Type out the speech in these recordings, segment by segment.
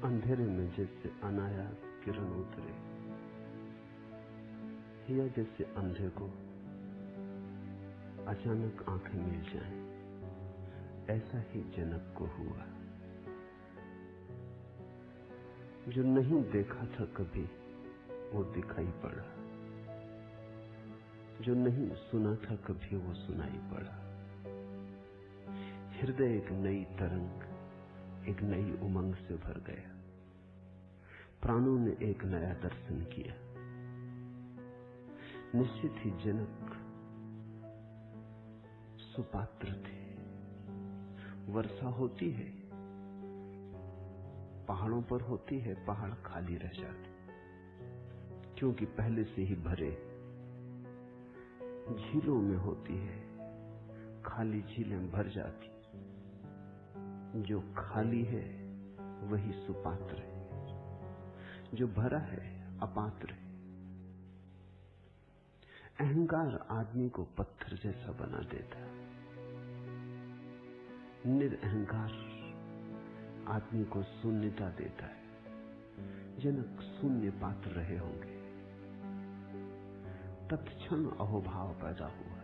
अंधेरे में जैसे अनायास किरण उतरे, या जैसे अंधे को अचानक आंखें मिल जाएं, ऐसा ही जनक को हुआ। जो नहीं देखा था कभी वो दिखाई पड़ा, जो नहीं सुना था कभी वो सुनाई पड़ा। हृदय एक नई तरंग, एक नई उमंग से भर गया। प्राणों ने एक नया दर्शन किया। निश्चित ही जनक सुपात्र थे। वर्षा होती है, पहाड़ों पर होती है, पहाड़ खाली रह जाते क्योंकि पहले से ही भरे। झीलों में होती है, खाली झीलें भर जाती। जो खाली है वही सुपात्र है, जो भरा है अपात्र है। अहंकार आदमी को पत्थर जैसा बना देता है। निरअहंकार आदमी को शून्यता देता है। जनक शून्य पात्र रहे होंगे। तत्क्षण अहोभाव पैदा हुआ।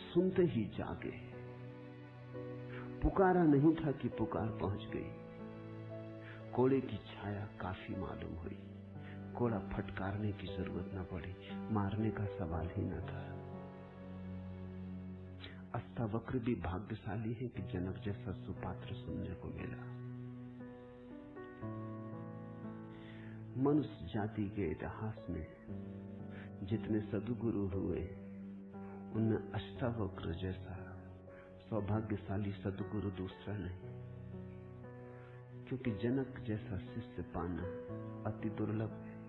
सुनते ही जागे। पुकारा नहीं था कि पुकार पहुंच गई। कोड़े की छाया काफी मालूम हुई। कोड़ा फटकारने की जरूरत न पड़ी, मारने का सवाल ही न था। अष्टावक्र भी भाग्यशाली है कि जनक जैसा सुपात्र सुनने को मिला। मनुष्य जाति के इतिहास में जितने सद्गुरु हुए उनमें अष्टावक्र जैसा सौभाग्यशाली सद्गुरु दूसरा नहीं, क्योंकि जनक जैसा शिष्य पाना अति दुर्लभ है।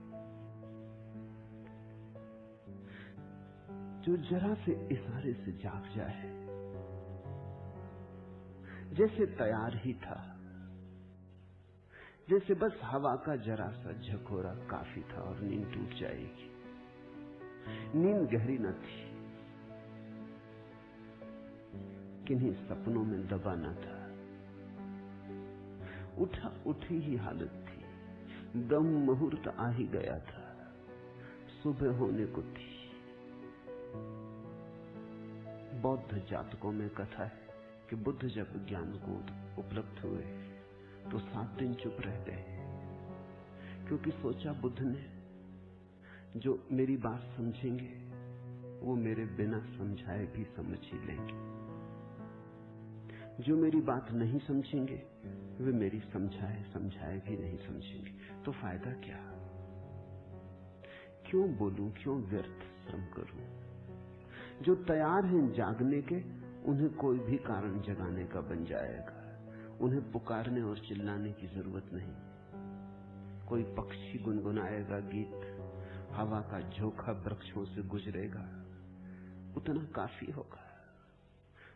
जो जरा से इशारे से जाग जाए, जैसे तैयार ही था, जैसे बस हवा का जरा सा झकोरा काफी था और नींद टूट जाएगी। नींद गहरी न थी, किन्हीं सपनों में दबा न था। उठी ही हालत थी। ब्रह्म मुहूर्त आ ही गया था। सुबह होने को थी। बौद्ध जातकों में कथा है कि बुद्ध जब ज्ञान को उपलब्ध हुए तो 7 दिन चुप रह गए, क्योंकि सोचा बुद्ध ने जो मेरी बात समझेंगे वो मेरे बिना समझाए भी समझ ही लेंगे, जो मेरी बात नहीं समझेंगे वे मेरी समझाए भी नहीं समझेंगे। तो फायदा क्या? क्यों बोलूं, क्यों व्यर्थ श्रम करूं? जो तैयार हैं जागने के, उन्हें कोई भी कारण जगाने का बन जाएगा। उन्हें पुकारने और चिल्लाने की जरूरत नहीं। कोई पक्षी गुनगुनाएगा गीत, हवा का झोंका वृक्षों से गुजरेगा, उतना काफी होगा।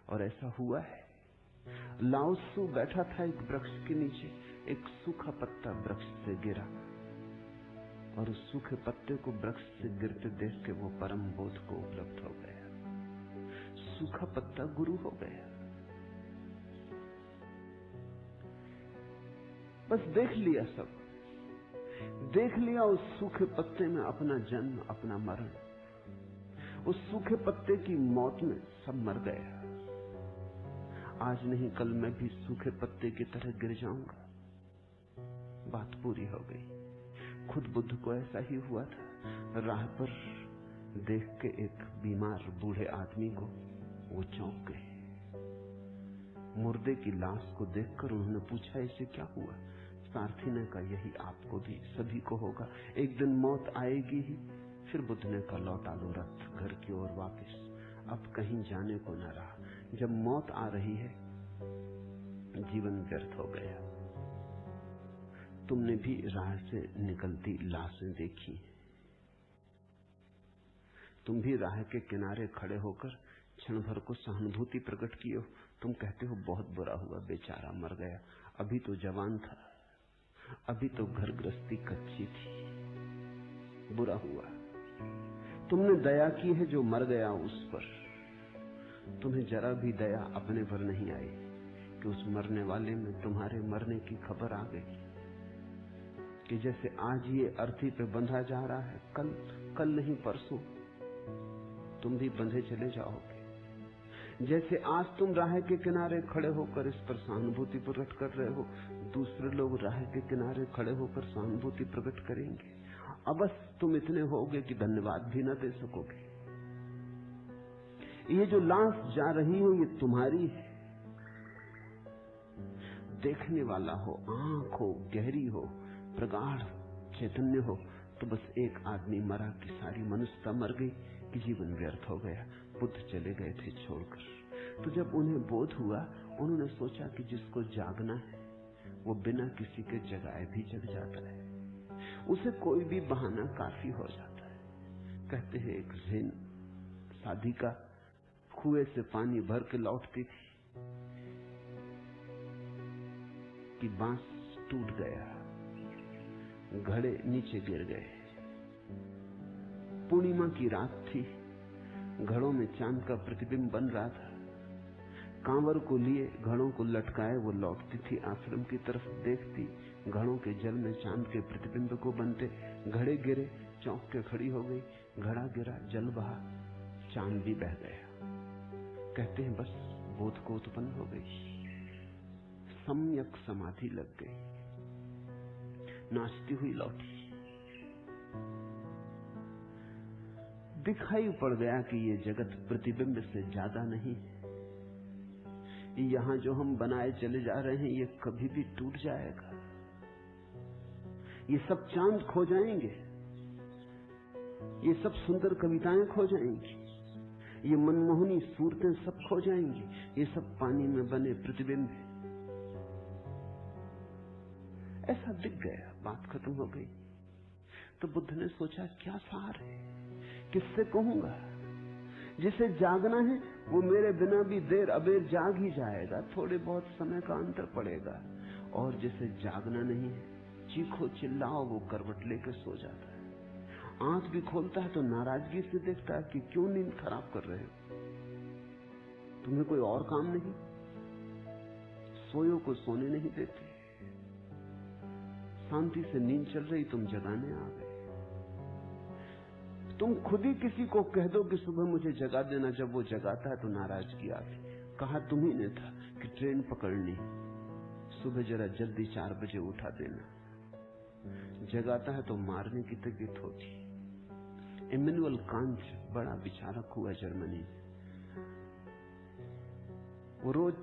और ऐसा हुआ है। लाओ त्सु बैठा था एक वृक्ष के नीचे, एक सूखा पत्ता वृक्ष से गिरा और उस सूखे पत्ते को वृक्ष से गिरते देख के वो परम बोध को उपलब्ध हो गया। सूखा पत्ता गुरु हो गया। बस देख लिया, सब देख लिया। उस सूखे पत्ते में अपना जन्म, अपना मरण। उस सूखे पत्ते की मौत में सब मर गया। आज नहीं कल मैं भी सूखे पत्ते की तरह गिर जाऊंगा। बात पूरी हो गई। खुद बुद्ध को ऐसा ही हुआ था। राह पर देख के एक बीमार बूढ़े आदमी को वो चौंक गए। मुर्दे की लाश को देखकर उन्होंने पूछा, इसे क्या हुआ? सारथी ने कहा, यही आपको भी, सभी को होगा, एक दिन मौत आएगी ही। फिर बुद्ध ने कहा, लौटा लो रथ घर की ओर वापस, अब कहीं जाने को न रहा। जब मौत आ रही है, जीवन व्यर्थ हो गया। तुमने भी राह से निकलती लाशें देखी, तुम भी राह के किनारे खड़े होकर क्षण भर को सहानुभूति प्रकट की हो। तुम कहते हो बहुत बुरा हुआ, बेचारा मर गया, अभी तो जवान था, अभी तो घर गृहस्थी कच्ची थी, बुरा हुआ। तुमने दया की है जो मर गया उस पर, तुम्हें जरा भी दया अपने पर नहीं आई कि उस मरने वाले में तुम्हारे मरने की खबर आ गई। कि जैसे आज ये अर्थी पे बंधा जा रहा है, कल नहीं परसों तुम भी बंधे चले जाओगे। जैसे आज तुम राह के किनारे खड़े होकर इस पर सहानुभूति प्रकट कर रहे हो, दूसरे लोग राह के किनारे खड़े होकर सहानुभूति प्रकट करेंगे। अब बस तुम इतने होगे कि धन्यवाद भी न दे सकोगे। ये जो लाश जा रही है ये तुम्हारी है। देखने वाला हो, आंख हो, गहरी हो, प्रगाढ़ चैतन्य हो, तो बस एक आदमी मरा कि सारी मनुष्यता मर गई, कि जीवन व्यर्थ हो गया। बुद्ध चले गए थे छोड़कर। तो जब उन्हें बोध हुआ, उन्होंने सोचा कि जिसको जागना है वो बिना किसी के जगाए भी जग जाता है, उसे कोई भी बहाना काफी हो जाता है। कहते हैं एक ज़ेन साधिका कुएं से पानी भर के लौटती थी कि बांस टूट गया, घड़े नीचे गिर गए। पूर्णिमा की रात थी, घड़ों में चांद का प्रतिबिंब बन रहा था। कांवर को लिए घड़ों को लटकाए वो लौटती थी आश्रम की तरफ, देखती घड़ों के जल में चांद के प्रतिबिंब को बनते। घड़े गिरे, चौंक के खड़ी हो गई। घड़ा गिरा, जल बहा, चांद भी बह गया। कहते हैं बस बोध को उत्पन्न हो गई, सम्यक समाधि लग गई, नाचती हुई लौटी। दिखाई पड़ गया कि ये जगत प्रतिबिंब से ज्यादा नहीं है। यहां जो हम बनाए चले जा रहे हैं ये कभी भी टूट जाएगा। ये सब चांद खो जाएंगे, ये सब सुंदर कविताएं खो जाएंगी, ये मनमोहनी सूरतें सब खो जाएंगी, ये सब पानी में बने प्रतिबिंब हैं। ऐसा दिख गया, बात खत्म हो गई। तो बुद्ध ने सोचा क्या सार है, किससे कहूंगा? जिसे जागना है वो मेरे बिना भी देर अबेर जाग ही जाएगा, थोड़े बहुत समय का अंतर पड़ेगा। और जिसे जागना नहीं है, चीखो चिल्लाओ, वो करवट लेकर सो जाता है। आंख भी खोलता है तो नाराजगी से देखता है कि क्यों नींद खराब कर रहे हो, तुम्हें कोई और काम नहीं? सोयो को सोने नहीं देते, शांति से नींद चल रही, तुम जगाने आ गए। तुम खुद ही किसी को कह दो कि सुबह मुझे जगा देना, जब वो जगाता है तो नाराजगी आती। कहा तुम्ही ने था कि ट्रेन पकड़नी, सुबह जरा जल्दी 4 बजे उठा देना। जगाता है तो मारने की तकलीफ होती। इमैनुअल कांट बड़ा विचारक हुआ जर्मनी में। वो रोज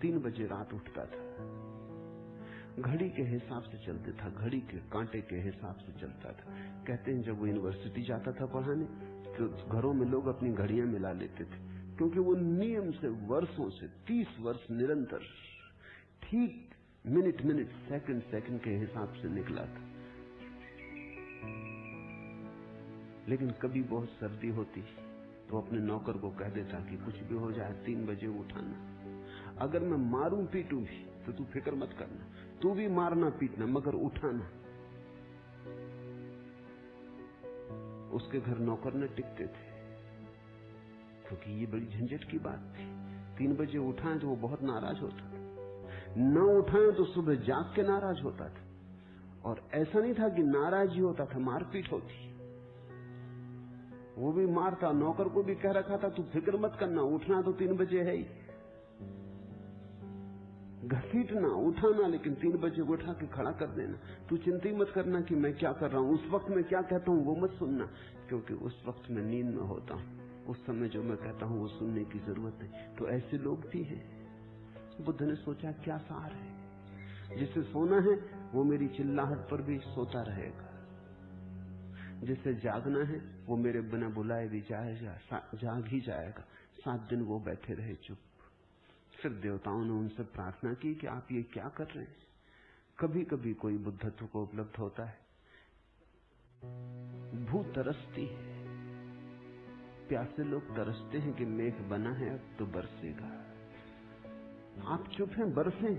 3 बजे रात उठता था, घड़ी के हिसाब से चलते था, घड़ी के कांटे के हिसाब से चलता था। कहते हैं जब वो यूनिवर्सिटी जाता था पढ़ाने तो घरों में लोग अपनी घड़ियां मिला लेते थे, क्योंकि वो नियम से वर्षों से 30 वर्ष निरंतर ठीक मिनट मिनट सेकंड सेकंड के हिसाब से निकला था। लेकिन कभी बहुत सर्दी होती तो अपने नौकर को कह देता कि कुछ भी हो जाए 3 बजे उठाना। अगर मैं मारूं पीटूं भी तो तू फिक्र मत करना, तू भी मारना पीटना मगर उठाना। उसके घर नौकर न टिकते थे, क्योंकि ये बड़ी झंझट की बात थी। 3 बजे उठाएं तो वो बहुत नाराज होता था, न उठाएं तो सुबह जाग के नाराज होता था। और ऐसा नहीं था कि नाराज ही होता था, मारपीट होती। वो भी मारता, नौकर को भी कह रखा था तू फिक्र मत करना, उठना तो 3 बजे है ही, घसीटना उठाना, लेकिन 3 बजे उठा के खड़ा कर देना। तू चिंता मत करना कि मैं क्या कर रहा हूं, उस वक्त मैं क्या कहता हूं वो मत सुनना, क्योंकि उस वक्त मैं नींद में होता हूं। उस समय जो मैं कहता हूं वो सुनने की जरूरत नहीं। तो ऐसे लोग भी हैं। बुद्ध ने सोचा क्या सार है, जिसे सोना है वो मेरी चिल्लाहट पर भी सोता रहेगा, जिसे जागना है वो मेरे बिना बुलाए भी जाएगा, जाग ही जाएगा। 7 दिन वो बैठे रहे चुप। फिर देवताओं ने उनसे प्रार्थना की कि आप ये क्या कर रहे हैं? कभी कभी कोई बुद्धत्व को उपलब्ध होता है। भूख तरसती है, प्यासे लोग तरसते हैं कि मेघ बना है अब तो बरसेगा। आप चुप हैं, बरसें।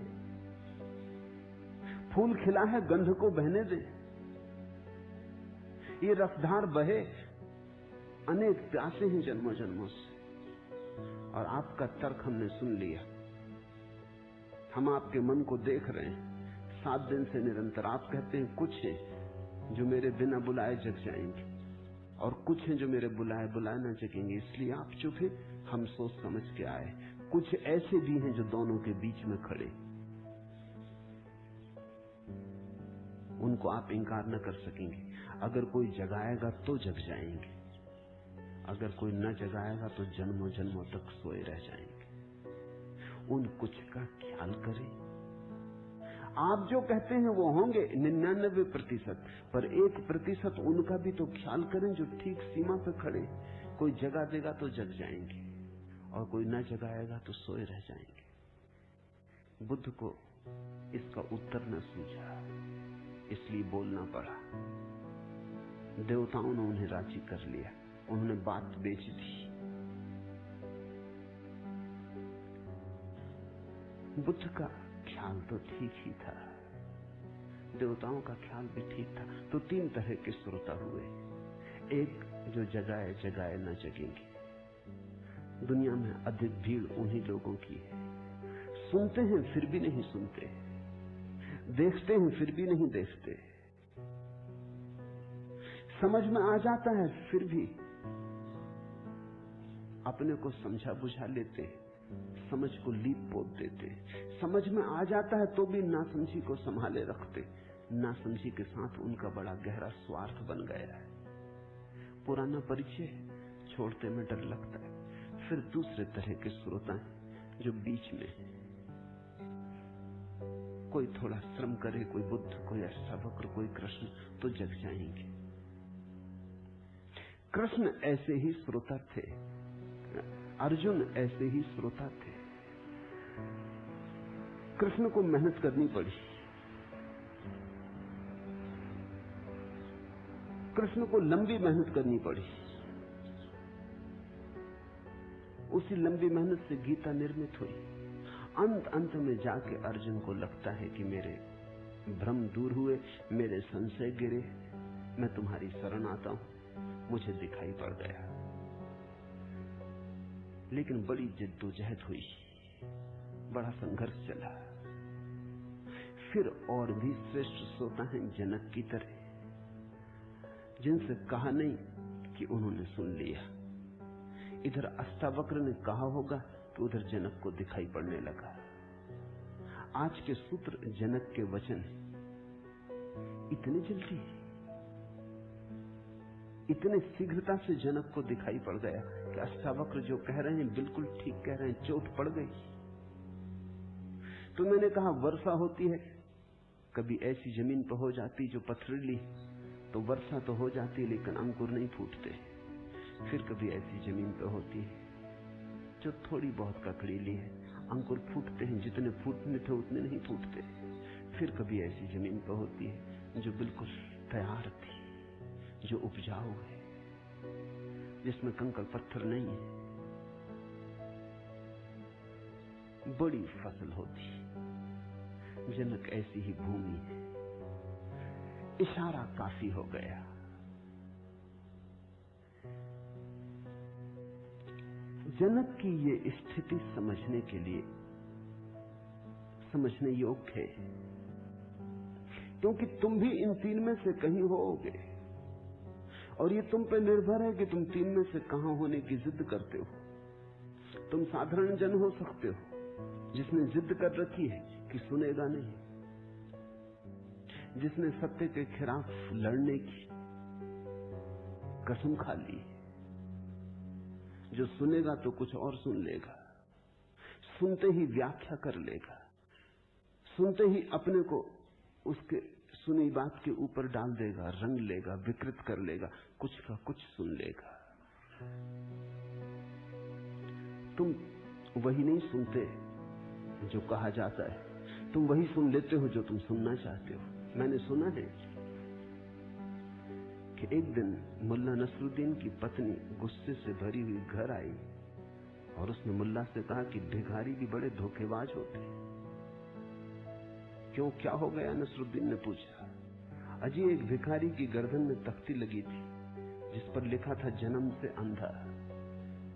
फूल खिला है, गंध को बहने दें, ये रफ्तार बहे। अनेक प्यासे हैं जन्मों जन्मों से, और आपका तर्क हमने सुन लिया। हम आपके मन को देख रहे हैं, 7 दिन से निरंतर। आप कहते हैं कुछ है जो मेरे बिना बुलाए जग जाएंगे और कुछ हैं जो मेरे बुलाए न जगेंगे, इसलिए आप चुप हैं। हम सोच समझ के आए। कुछ ऐसे भी हैं जो दोनों के बीच में खड़े, उनको आप इंकार न कर सकेंगे। अगर कोई जगाएगा तो जग जाएंगे, अगर कोई न जगाएगा तो जन्मों जन्मों तक सोए रह जाएंगे। उन कुछ का ख्याल करें। आप जो कहते हैं वो होंगे 99%, पर 1% उनका भी तो ख्याल करें जो ठीक सीमा पे खड़े। कोई जगा देगा तो जग जाएंगे और कोई न जगाएगा तो सोए रह जाएंगे। बुद्ध को इसका उत्तर न सूझा, इसलिए बोलना पड़ा। देवताओं ने उन्हें राजी कर लिया, उन्होंने बात बेच दी। बुद्ध का ख्याल तो ठीक ही था, देवताओं का ख्याल भी ठीक था। तो 3 तरह के श्रोता हुए। एक जो जगाए जगाए न जगेंगे। दुनिया में अधिक भीड़ उन्हीं लोगों की है। सुनते हैं फिर भी नहीं सुनते, देखते हैं फिर भी नहीं देखते, समझ में आ जाता है फिर भी अपने को समझा बुझा लेते, समझ को लीप पोत देते। समझ में आ जाता है तो भी नासमझी को संभाले रखते। नासमझी के साथ उनका बड़ा गहरा स्वार्थ बन गया है। पुराना परिचय छोड़ते में डर लगता है। फिर दूसरे तरह के श्रोता हैं जो बीच में, कोई थोड़ा श्रम करे, कोई बुद्ध, कोई अष्टावक्र, कोई कृष्ण, तो जग जाएंगे। कृष्ण ऐसे ही श्रोता थे, अर्जुन ऐसे ही श्रोता थे। कृष्ण को मेहनत करनी पड़ी, कृष्ण को लंबी मेहनत करनी पड़ी। उसी लंबी मेहनत से गीता निर्मित हुई। अंत में जाके अर्जुन को लगता है कि मेरे भ्रम दूर हुए, मेरे संशय गिरे, मैं तुम्हारी शरण आता हूं, मुझे दिखाई पड़ गया। लेकिन बड़ी जिद्दोजहद हुई, बड़ा संघर्ष चला। फिर और भी श्रेष्ठ श्रोता हैं जनक की तरह, जिनसे कहा नहीं कि उन्होंने सुन लिया। इधर अष्टावक्र ने कहा होगा तो उधर जनक को दिखाई पड़ने लगा। आज के सूत्र जनक के वचन इतनी जल्दी, इतने शीघ्रता से जनक को दिखाई पड़ गया कि अष्टावक्र जो कह रहे हैं बिल्कुल ठीक कह रहे हैं, चोट पड़ गई। तो मैंने कहा वर्षा होती है, कभी ऐसी जमीन पर हो जाती जो पथरीली, तो वर्षा तो हो जाती लेकिन अंकुर नहीं फूटते। फिर कभी ऐसी जमीन पर होती है जो थोड़ी बहुत ककड़ीली है, अंकुर फूटते हैं, जितने फूटने थे उतने नहीं फूटते। फिर कभी ऐसी जमीन पर होती है जो बिल्कुल तैयार थी, जो उपजाऊ है, जिसमें कंकड़ पत्थर नहीं है, बड़ी फसल होती। जनक ऐसी ही भूमि है। इशारा काफी हो गया। जनक की ये स्थिति समझने के लिए, समझने योग्य है, क्योंकि तुम भी इन 3 में से कहीं होगे और ये तुम पे निर्भर है कि तुम 3 में से कहां होने की जिद करते हो। तुम साधारण जन हो सकते हो जिसने जिद कर रखी है कि सुनेगा नहीं, जिसने सत्य के खिलाफ लड़ने की कसम खा ली, जो सुनेगा तो कुछ और सुन लेगा, सुनते ही व्याख्या कर लेगा, सुनते ही अपने को उसके सुनी बात के ऊपर डाल देगा, रंग लेगा, विकृत कर लेगा, कुछ का कुछ सुन लेगा। तुम वही नहीं सुनते जो कहा जाता है, तुम वही सुन लेते हो जो तुम सुनना चाहते हो। मैंने सुना है कि एक दिन मुल्ला नसरुद्दीन की पत्नी गुस्से से भरी हुई घर आई और उसने मुल्ला से कहा कि भिखारी भी बड़े धोखेबाज होते हैं। क्यों, क्या हो गया? नसरुद्दीन ने पूछा। अजी, एक भिखारी की गर्दन में तख्ती लगी थी जिस पर लिखा था जन्म से अंधा।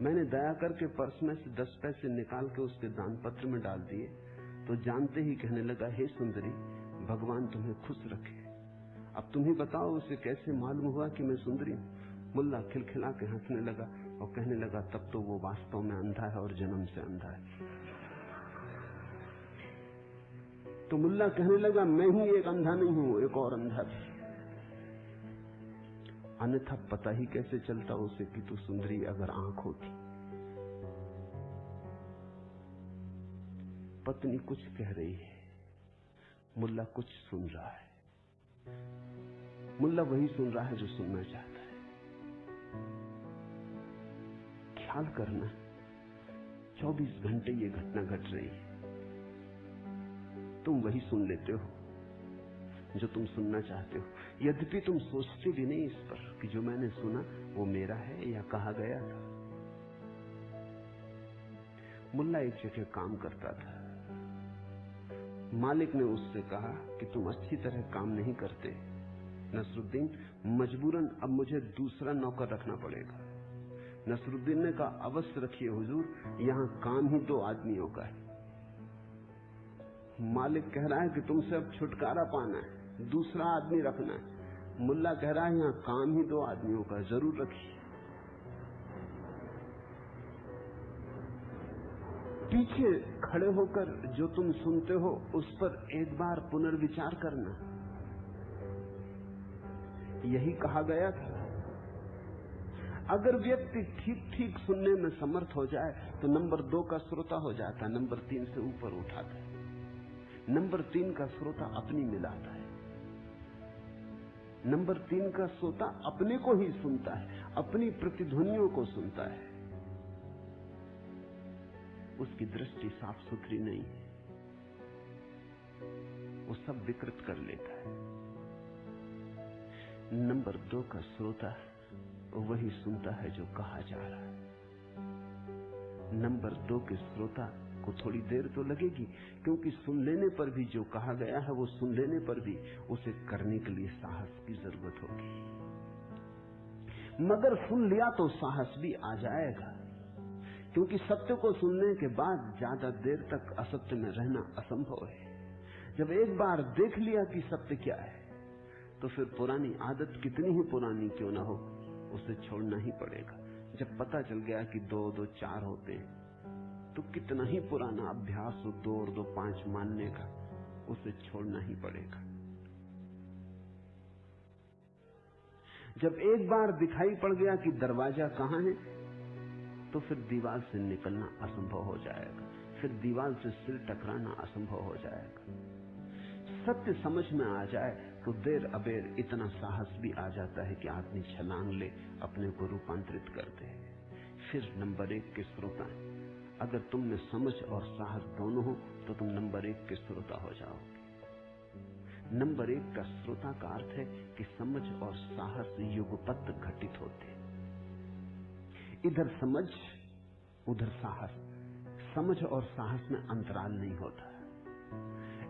मैंने दया करके पर्स में से 10 पैसे निकाल के उसके दान पत्र में डाल दिए तो जानते ही कहने लगा, हे सुंदरी, भगवान तुम्हें खुश रखे। अब तुम ही बताओ उसे कैसे मालूम हुआ कि मैं सुंदरी हूं? मुल्ला खिलखिला के हंसने लगा और कहने लगा, तब तो वो वास्तव में अंधा है और जन्म से अंधा है। तो मुल्ला कहने लगा, मैं ही एक अंधा नहीं हूं, एक और अंधा भी। अन्यथा पता ही कैसे चलता उसे कि तू सुंदरी अगर आंख होती। पत्नी कुछ कह रही है, मुल्ला कुछ सुन रहा है। मुल्ला वही सुन रहा है जो सुनना चाहता है। ख्याल करना, 24 घंटे ये घटना घट रही है, तुम वही सुन लेते हो जो तुम सुनना चाहते हो, यद्यपि तुम सोचते भी नहीं इस पर कि जो मैंने सुना वो मेरा है या कहा गया था। मुल्ला एक जगह काम करता था। मालिक ने उससे कहा कि तुम अच्छी तरह काम नहीं करते नसरुद्दीन, मजबूरन अब मुझे दूसरा नौकर रखना पड़ेगा। नसरुद्दीन ने कहा, अवश्य रखिए हुजूर, यहां काम ही 2 आदमियों का है। मालिक कह रहा है कि तुमसे अब छुटकारा पाना है, दूसरा आदमी रखना है। मुल्ला कह रहा है, यहां काम ही 2 आदमियों का, जरूर रखिए। पीछे खड़े होकर जो तुम सुनते हो उस पर एक बार पुनर्विचार करना। यही कहा गया था। अगर व्यक्ति ठीक ठीक सुनने में समर्थ हो जाए तो नंबर 2 का श्रोता हो जाता है, नंबर 3 से ऊपर उठाता है। नंबर 3 का श्रोता अपनी मिलाता है। नंबर 3 का श्रोता अपने को ही सुनता है, अपनी प्रतिध्वनियों को सुनता है। उसकी दृष्टि साफ सुथरी नहीं है, वो सब विकृत कर लेता है। नंबर 2 का श्रोता वही सुनता है जो कहा जा रहा है। नंबर 2 के श्रोता को थोड़ी देर तो लगेगी, क्योंकि सुन लेने पर भी जो कहा गया है वो सुन लेने पर भी उसे करने के लिए साहस की जरूरत होगी। मगर सुन लिया तो साहस भी आ जाएगा, क्योंकि सत्य को सुनने के बाद ज्यादा देर तक असत्य में रहना असंभव है। जब एक बार देख लिया कि सत्य क्या है, तो फिर पुरानी आदत कितनी ही पुरानी क्यों ना हो, उसे छोड़ना ही पड़ेगा। जब पता चल गया कि 2 और 2 4 होते हैं, तो कितना ही पुराना अभ्यास हो 2 और 2 5 मानने का, उसे छोड़ना ही पड़ेगा। जब एक बार दिखाई पड़ गया कि दरवाजा कहां है, तो फिर दीवार से निकलना असंभव हो जाएगा, फिर दीवार से सिर टकराना असंभव हो जाएगा। सत्य समझ में आ जाए तो देर अबेर इतना साहस भी आ जाता है कि आदमी छलांग ले अपने को रूपांतरित कर दे। फिर नंबर 1 के श्रोता है। अगर तुम में समझ और साहस दोनों हो तो तुम नंबर 1 के श्रोता हो जाओगे। नंबर 1 का श्रोता का अर्थ है कि समझ और साहस युगपत घटित होते, इधर समझ उधर साहस। समझ और साहस में अंतराल नहीं होता।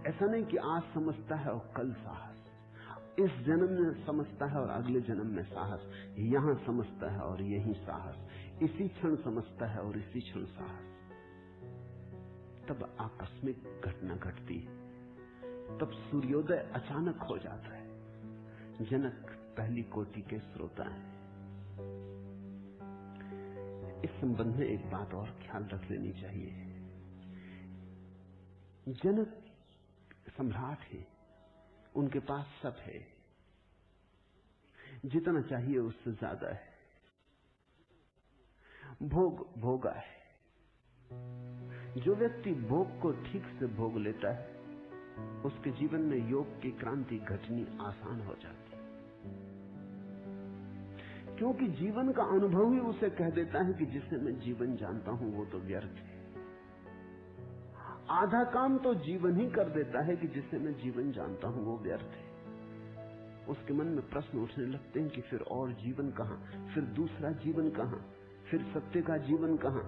ऐसा नहीं कि आज समझता है और कल साहस, इस जन्म में समझता है और अगले जन्म में साहस, यहां समझता है और यहीं साहस, इसी क्षण समझता है और इसी क्षण साहस। तब आकस्मिक घटना घटती है, तब सूर्योदय अचानक हो जाता है। जनक पहली कोटि के श्रोता हैं। इस संबंध में एक बात और ख्याल रख लेनी चाहिए। जनक सम्राट है, उनके पास सब है, जितना चाहिए उससे ज्यादा है। भोग भोगा है। जो व्यक्ति भोग को ठीक से भोग लेता है, उसके जीवन में योग की क्रांति घटनी आसान हो जाती, क्योंकि जीवन का अनुभव ही उसे कह देता है कि जिसे मैं जीवन जानता हूं वो तो व्यर्थ है। आधा काम तो जीवन ही कर देता है कि जिसे मैं जीवन जानता हूं वो व्यर्थ है। उसके मन में प्रश्न उठने लगते हैं कि फिर और जीवन कहां, फिर दूसरा जीवन कहां, फिर सत्य का जीवन कहां।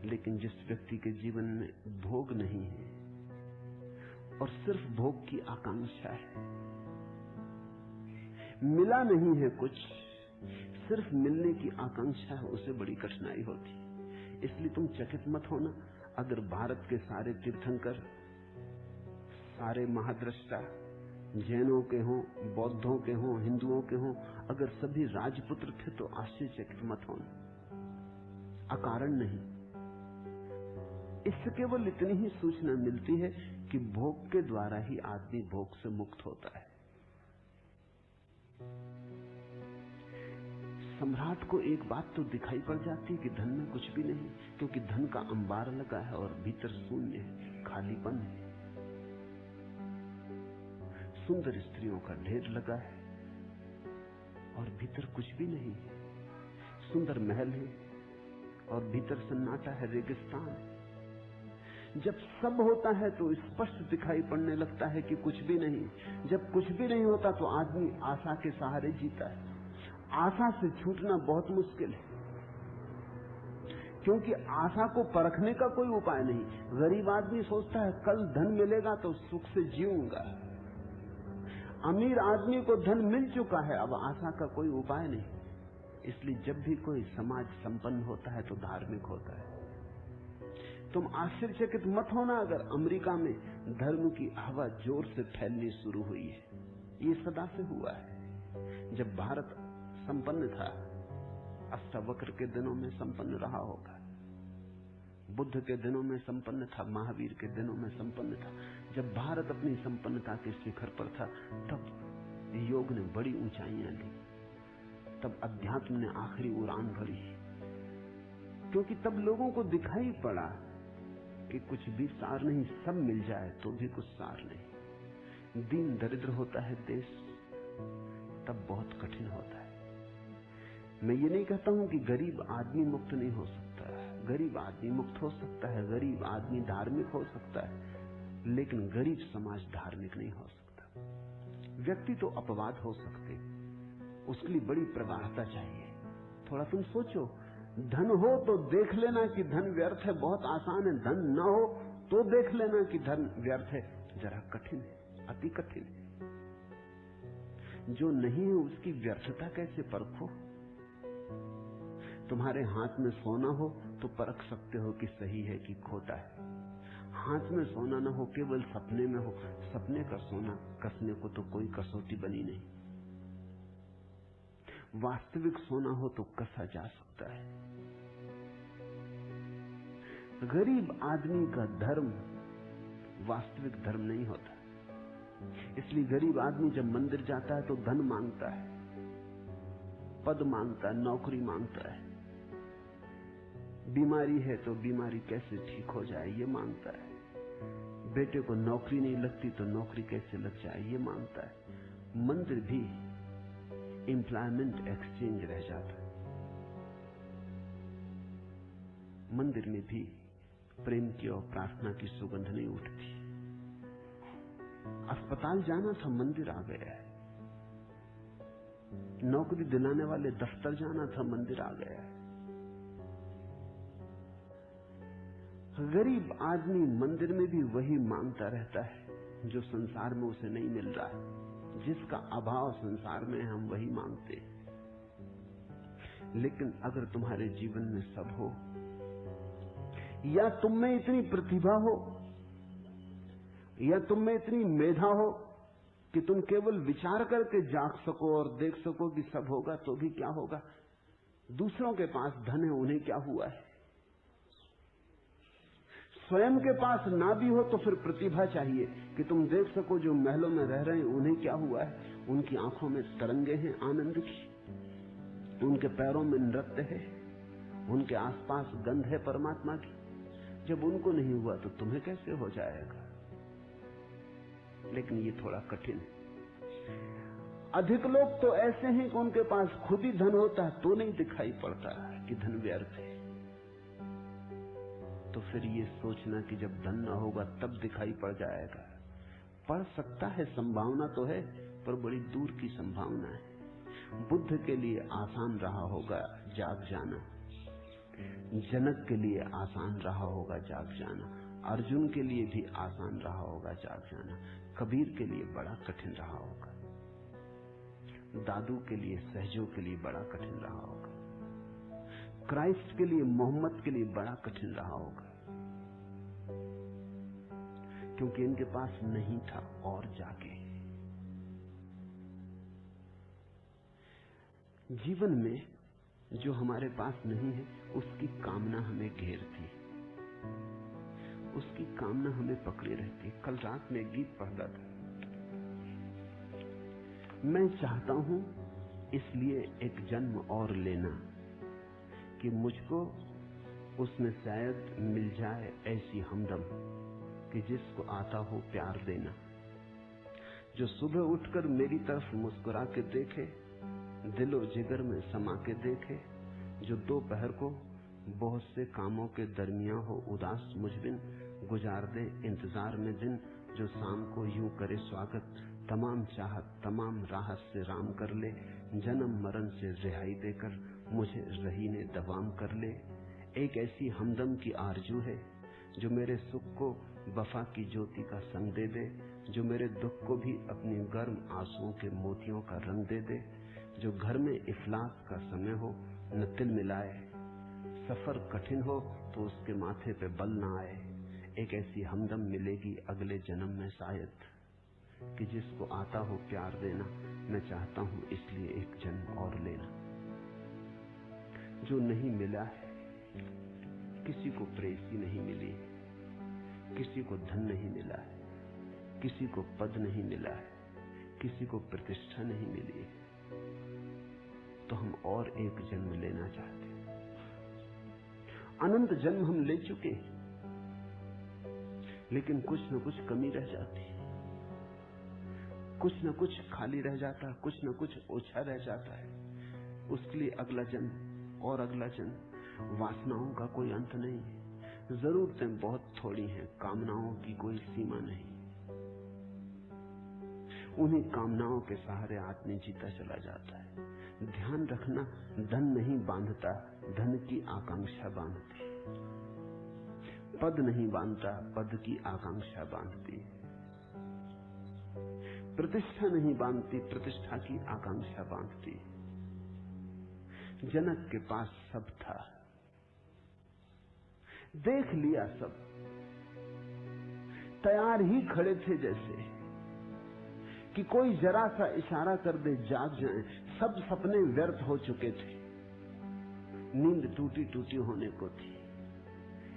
लेकिन जिस व्यक्ति के जीवन में भोग नहीं है और सिर्फ भोग की आकांक्षा है, मिला नहीं है कुछ, सिर्फ मिलने की आकांक्षा है, उसे बड़ी कठिनाई होती। इसलिए तुम चकित मत होना अगर भारत के सारे तीर्थंकर सारे महाद्रष्टा जैनों के हों, बौद्धों के हों, हिंदुओं के हों, अगर सभी राजपुत्र थे तो आश्चर्यचकित मत होना, अकारण नहीं। इससे केवल इतनी ही सूचना मिलती है कि भोग के द्वारा ही आदमी भोग से मुक्त होता है। सम्राट को एक बात तो दिखाई पड़ जाती है कि धन में कुछ भी नहीं, क्योंकि धन का अंबार लगा है और भीतर शून्य है, खालीपन है। सुंदर स्त्रियों का ढेर लगा है और भीतर कुछ भी नहीं है। सुंदर महल है और भीतर सन्नाटा है, रेगिस्तान है। जब सब होता है तो स्पष्ट दिखाई पड़ने लगता है कि कुछ भी नहीं। जब कुछ भी नहीं होता तो आदमी आशा के सहारे जीता है। आशा से छूटना बहुत मुश्किल है, क्योंकि आशा को परखने का कोई उपाय नहीं। गरीब आदमी सोचता है कल धन मिलेगा तो सुख से जीऊंगा। अमीर आदमी को धन मिल चुका है, अब आशा का कोई उपाय नहीं। इसलिए जब भी कोई समाज संपन्न होता है तो धार्मिक होता है। तुम आश्चर्यचकित मत होना अगर अमेरिका में धर्म की हवा जोर से फैलनी शुरू हुई है। ये सदा से हुआ है। जब भारत संपन्न था, अष्टावक्र के दिनों में संपन्न रहा होगा, बुद्ध के दिनों में संपन्न था, महावीर के दिनों में संपन्न था। जब भारत अपनी संपन्नता के शिखर पर था, तब योग ने बड़ी ऊंचाइयां ली, तब अध्यात्म ने आखिरी उड़ान भरी, क्योंकि तब लोगों को दिखाई पड़ा कि कुछ भी सार नहीं, सब मिल जाए तो भी कुछ सार नहीं। दीन दरिद्र होता है देश, तब बहुत कठिन होता है। मैं ये नहीं कहता हूं कि गरीब आदमी मुक्त नहीं हो सकता, गरीब आदमी मुक्त हो सकता है, गरीब आदमी धार्मिक हो सकता है, लेकिन गरीब समाज धार्मिक नहीं हो सकता। व्यक्ति तो अपवाद हो सकते, उसके लिए बड़ी प्रगाढ़ता चाहिए। थोड़ा तुम सोचो, धन हो तो देख लेना कि धन व्यर्थ है, बहुत आसान है। धन न हो तो देख लेना कि धन व्यर्थ है, जरा कठिन है, अति कठिन है। जो नहीं है उसकी व्यर्थता कैसे परखो? तुम्हारे हाथ में सोना हो तो परख सकते हो कि सही है कि खोटा है। हाथ में सोना न हो, केवल सपने में हो, सपने का सोना कसने को तो कोई कसौटी बनी नहीं। वास्तविक सोना हो तो कसा जा सकता है। गरीब आदमी का धर्म वास्तविक धर्म नहीं होता। इसलिए गरीब आदमी जब मंदिर जाता है तो धन मांगता है, पद मांगता है, नौकरी मांगता है। बीमारी है तो बीमारी कैसे ठीक हो जाए ये मांगता है। बेटे को नौकरी नहीं लगती तो नौकरी कैसे लग जाए ये मांगता है। मंदिर भी एम्प्लॉयमेंट एक्सचेंज रह जाता है। मंदिर में भी प्रेम की और प्रार्थना की सुगंध नहीं उठती। अस्पताल जाना था, मंदिर आ गया है। नौकरी दिलाने वाले दफ्तर जाना था, मंदिर आ गया है। गरीब आदमी मंदिर में भी वही मांगता रहता है जो संसार में उसे नहीं मिल रहा है। जिसका अभाव संसार में हम वही मांगते हैं। लेकिन अगर तुम्हारे जीवन में सब हो, या तुम में इतनी प्रतिभा हो, या तुम में इतनी मेधा हो कि तुम केवल विचार करके जाग सको और देख सको कि सब होगा तो भी क्या होगा। दूसरों के पास धन है, उन्हें क्या हुआ है। स्वयं के पास ना भी हो तो फिर प्रतिभा चाहिए कि तुम देख सको जो महलों में रह रहे हैं उन्हें क्या हुआ है। उनकी आंखों में तरंगे हैं आनंद की, उनके पैरों में नृत्य है, उनके आसपास गंध है परमात्मा की। जब उनको नहीं हुआ तो तुम्हें कैसे हो जाएगा। लेकिन ये थोड़ा कठिन है। अधिक लोग तो ऐसे हैं कि उनके पास खुद ही धन होता है तो नहीं दिखाई पड़ता कि धन व्यर्थ है। तो फिर ये सोचना कि जब धन न होगा तब दिखाई पड़ जाएगा, पड़ सकता है, संभावना तो है, पर बड़ी दूर की संभावना है। बुद्ध के लिए आसान रहा होगा जाग जाना, जनक के लिए आसान रहा होगा जाग जाना, अर्जुन के लिए भी आसान रहा होगा जाग जाना, कबीर के लिए बड़ा कठिन रहा होगा, दादू के लिए, सहजों के लिए बड़ा कठिन रहा होगा, क्राइस्ट के लिए, मोहम्मद के लिए बड़ा कठिन रहा होगा। क्योंकि इनके पास नहीं था और जाके। जीवन में जो हमारे पास नहीं है उसकी कामना हमें घेरती, उसकी कामना हमें पकड़े रहती। कल रात में एक गीत पढ़ रहा था, मैं चाहता हूं इसलिए एक जन्म और लेना कि मुझको उसमें शायद मिल जाए ऐसी हमदम कि जिसको आता हो प्यार देना, जो सुबह उठकर मेरी तरफ मुस्कुरा के देखे, दिलो जिगर में समा के देखे, जो दोपहर को बहुत से कामों के दरमियान हो उदास मुझबिन गुजार दे इंतजार में दिन, जो शाम को यूं करे स्वागत, तमाम चाहत तमाम राहत से राम कर ले, जन्म मरण से रिहाई देकर मुझे रहीने दवाम कर ले। एक ऐसी हमदम की आरजू है जो मेरे सुख को वफा की ज्योति का संग दे दे, जो मेरे दुख को भी अपनी गर्म आंसुओं के मोतियों का रंग दे दे, जो घर में इफलास का समय हो न तिल मिलाए, सफर कठिन हो तो उसके माथे पे बल न आए। एक ऐसी हमदम मिलेगी अगले जन्म में शायद कि जिसको आता हो प्यार देना, मैं चाहता हूं इसलिए एक जन्म और लेना। जो नहीं मिला है, किसी को प्रेसी नहीं मिली, किसी को धन नहीं मिला है, किसी को पद नहीं मिला है, किसी को प्रतिष्ठा नहीं मिली है, तो हम और एक जन्म लेना चाहते हैं। अनंत जन्म हम ले चुके हैं, लेकिन कुछ न कुछ कमी रह जाती है, कुछ न कुछ खाली रह जाता है, कुछ न कुछ ओछा रह जाता है। उसके लिए अगला जन्म और अगला जन्म। वासनाओं का कोई अंत नहीं है, जरूरतें बहुत थोड़ी हैं, कामनाओं की कोई सीमा नहीं। उन्हीं कामनाओं के सहारे आदमी जीता चला जाता है। ध्यान रखना, धन नहीं बांधता, धन की आकांक्षा बांधती। पद नहीं बांधता, पद की आकांक्षा बांधती। प्रतिष्ठा नहीं बांधती, प्रतिष्ठा की आकांक्षा बांधती। जनक के पास सब था, देख लिया सब, तैयार ही खड़े थे जैसे कि कोई जरा सा इशारा कर दे जाग जाएं। सब सपने व्यर्थ हो चुके थे, नींद टूटी टूटी होने को थी।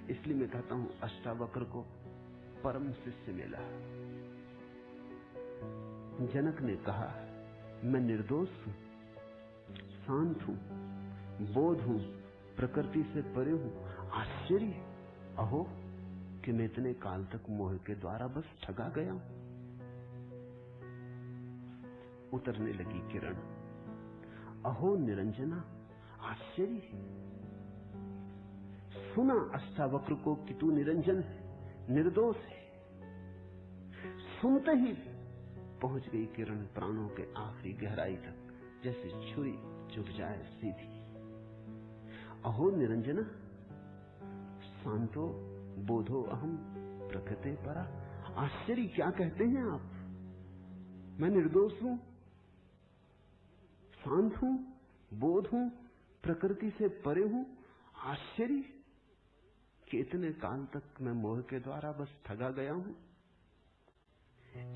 इसलिए मैं कहता हूं अष्टावक्र को परम शिष्य मिला। जनक ने कहा, मैं निर्दोष हूं, शांत हूं, बोध हूं, प्रकृति से परे हूं। आश्चर्य अहो कि मैं इतने काल तक मोह के द्वारा बस ठगा गया हूं। उतरने लगी किरण, अहो निरंजना, आश्चर्य। सुना अष्टावक्र को कि तू निरंजन है, निर्दोष है। सुनते ही पहुंच गई किरण प्राणों के आखिरी गहराई तक, जैसे छुरी चुभ जाए सीधी। अहो निरंजना, शांतो बोधो अहम प्रकृति परा। आश्चर्य, क्या कहते हैं आप? मैं निर्दोष हूं, शांत हूं, बोध हूं, प्रकृति से परे हूं। आश्चर्य कि इतने काल तक मैं मोह के द्वारा बस ठगा गया हूं।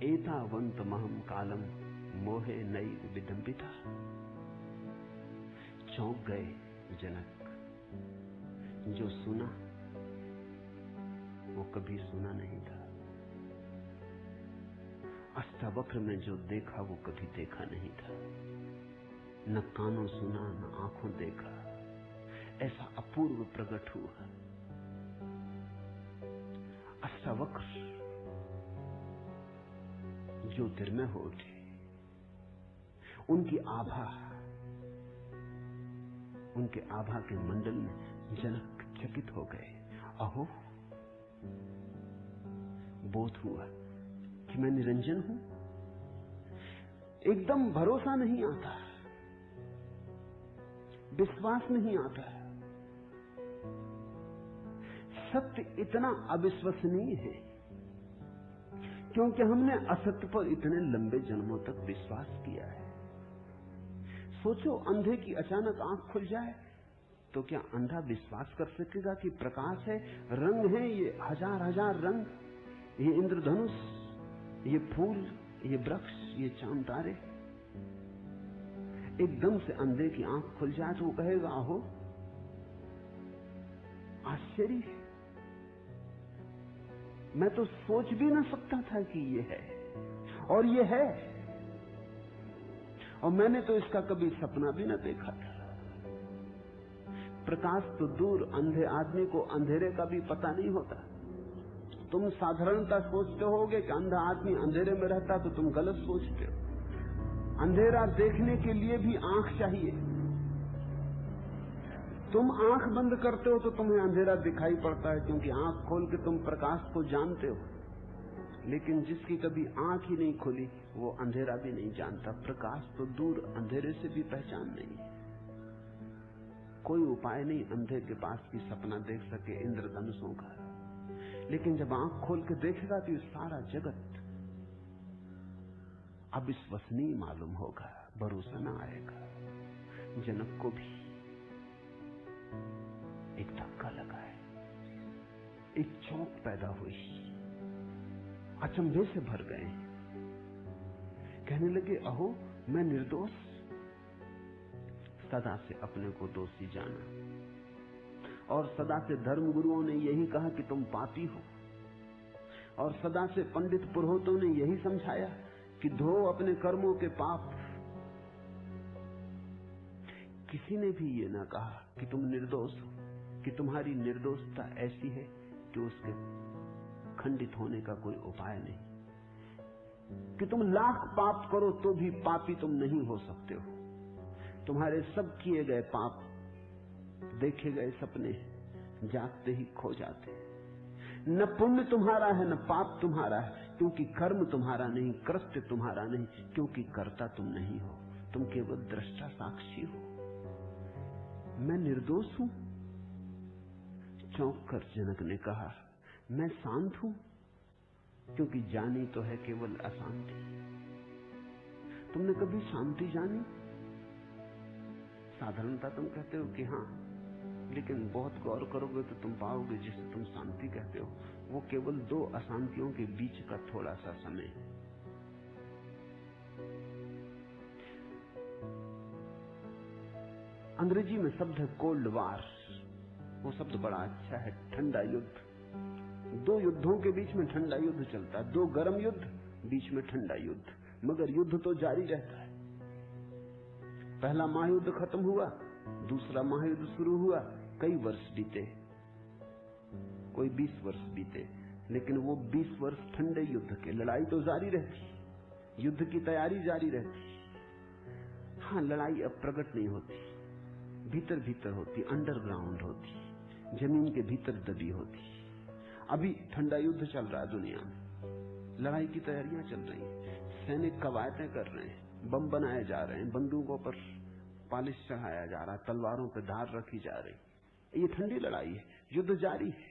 एतावंत महम कालम मोहे नई विडंबिता। चौंक गए जनक। जो सुना वो कभी सुना नहीं था, अष्टावक्र में जो देखा वो कभी देखा नहीं था। न कानों सुना, न आंखों देखा, ऐसा अपूर्व प्रकट हुआ। अष्टावक्र ज्योतिर्मय हो उठे, उनकी आभा के मंडल में जनक चकित हो गए। अहो, बोध हुआ कि मैं निरंजन हूं। एकदम भरोसा नहीं आता, विश्वास नहीं आता। सत्य इतना अविश्वसनीय है क्योंकि हमने असत्य पर इतने लंबे जन्मों तक विश्वास किया है। सोचो, अंधे की अचानक आंख खुल जाए तो क्या अंधा विश्वास कर सकेगा कि प्रकाश है, रंग है, ये हजार हजार रंग, ये इंद्रधनुष, ये फूल, ये वृक्ष, ये चांद तारे, एकदम से अंधे की आंख खुल जाए तो वो कहेगा आहो आश्चर्य, मैं तो सोच भी ना सकता था कि ये है, और ये है, और मैंने तो इसका कभी सपना भी ना देखा था। प्रकाश तो दूर, अंधे आदमी को अंधेरे का भी पता नहीं होता। तुम साधारणता सोचते होगे कि अंधा आदमी अंधेरे में रहता, तो तुम गलत सोचते हो। अंधेरा देखने के लिए भी आंख चाहिए। तुम आंख बंद करते हो तो तुम्हें अंधेरा दिखाई पड़ता है, क्योंकि आंख खोल के तुम प्रकाश को जानते हो। लेकिन जिसकी कभी आंख ही नहीं खुली वो अंधेरा भी नहीं जानता। प्रकाश तो दूर, अंधेरे से भी पहचान नहीं है। कोई उपाय नहीं अंधे के पास की सपना देख सके इंद्रधनुषों का। लेकिन जब आंख खोल के देखेगा तो ये सारा जगत अविश्वसनीय मालूम होगा, भरोसा न आएगा। जनक को भी एक धक्का लगा है, एक चौंक पैदा हुई, अचंभे से भर गए। कहने लगे अहो मैं निर्दोष, सदा से अपने को दोषी जाना, और सदा से धर्म गुरुओं ने यही कहा कि तुम पापी हो, और सदा से पंडित पुरोहितों ने यही समझाया कि धो अपने कर्मों के पाप। किसी ने भी ये ना कहा कि तुम निर्दोष हो, कि तुम्हारी निर्दोषता ऐसी है कि उसके खंडित होने का कोई उपाय नहीं, कि तुम लाख पाप करो तो भी पापी तुम नहीं हो सकते हो। तुम्हारे सब किए गए पाप, देखे गए सपने जागते ही खो जाते हैं। न पुण्य तुम्हारा है न पाप तुम्हारा है, क्योंकि कर्म तुम्हारा नहीं, कृत्य तुम्हारा नहीं, क्योंकि कर्ता तुम नहीं हो, तुम केवल दृष्टा साक्षी हो। मैं निर्दोष हूं? चौंक कर जनक ने कहा मैं शांत हूं, क्योंकि जानी तो है केवल अशांति। तुमने कभी शांति जानी? साधारणता तुम कहते हो कि हाँ, लेकिन बहुत गौर करोगे तो तुम पाओगे जिसे तुम शांति कहते हो वो केवल दो अशांतियों के बीच का थोड़ा सा समय है। अंग्रेजी में शब्द है कोल्ड वार। वो शब्द बड़ा अच्छा है, ठंडा युद्ध। दो युद्धों के बीच में ठंडा युद्ध चलता है, दो गर्म युद्ध, बीच में ठंडा युद्ध, मगर युद्ध तो जारी रहता है। पहला महायुद्ध खत्म हुआ, दूसरा महायुद्ध शुरू हुआ, कई वर्ष बीते, कोई 20 वर्ष बीते, लेकिन वो 20 वर्ष ठंडे युद्ध के। लड़ाई तो जारी रहती, युद्ध की तैयारी जारी रहती। हाँ, लड़ाई अब प्रकट नहीं होती, भीतर भीतर होती, अंडरग्राउंड होती, जमीन के भीतर दबी होती। अभी ठंडा युद्ध चल रहा है दुनिया में, लड़ाई की तैयारियां चल रही हैं, सैनिक कवायतें कर रहे हैं, बम बनाए जा रहे हैं, बंदूकों पर पालिश चढ़ाया जा रहा है, तलवारों पर धार रखी जा रही। ये ठंडी लड़ाई है, युद्ध जारी है।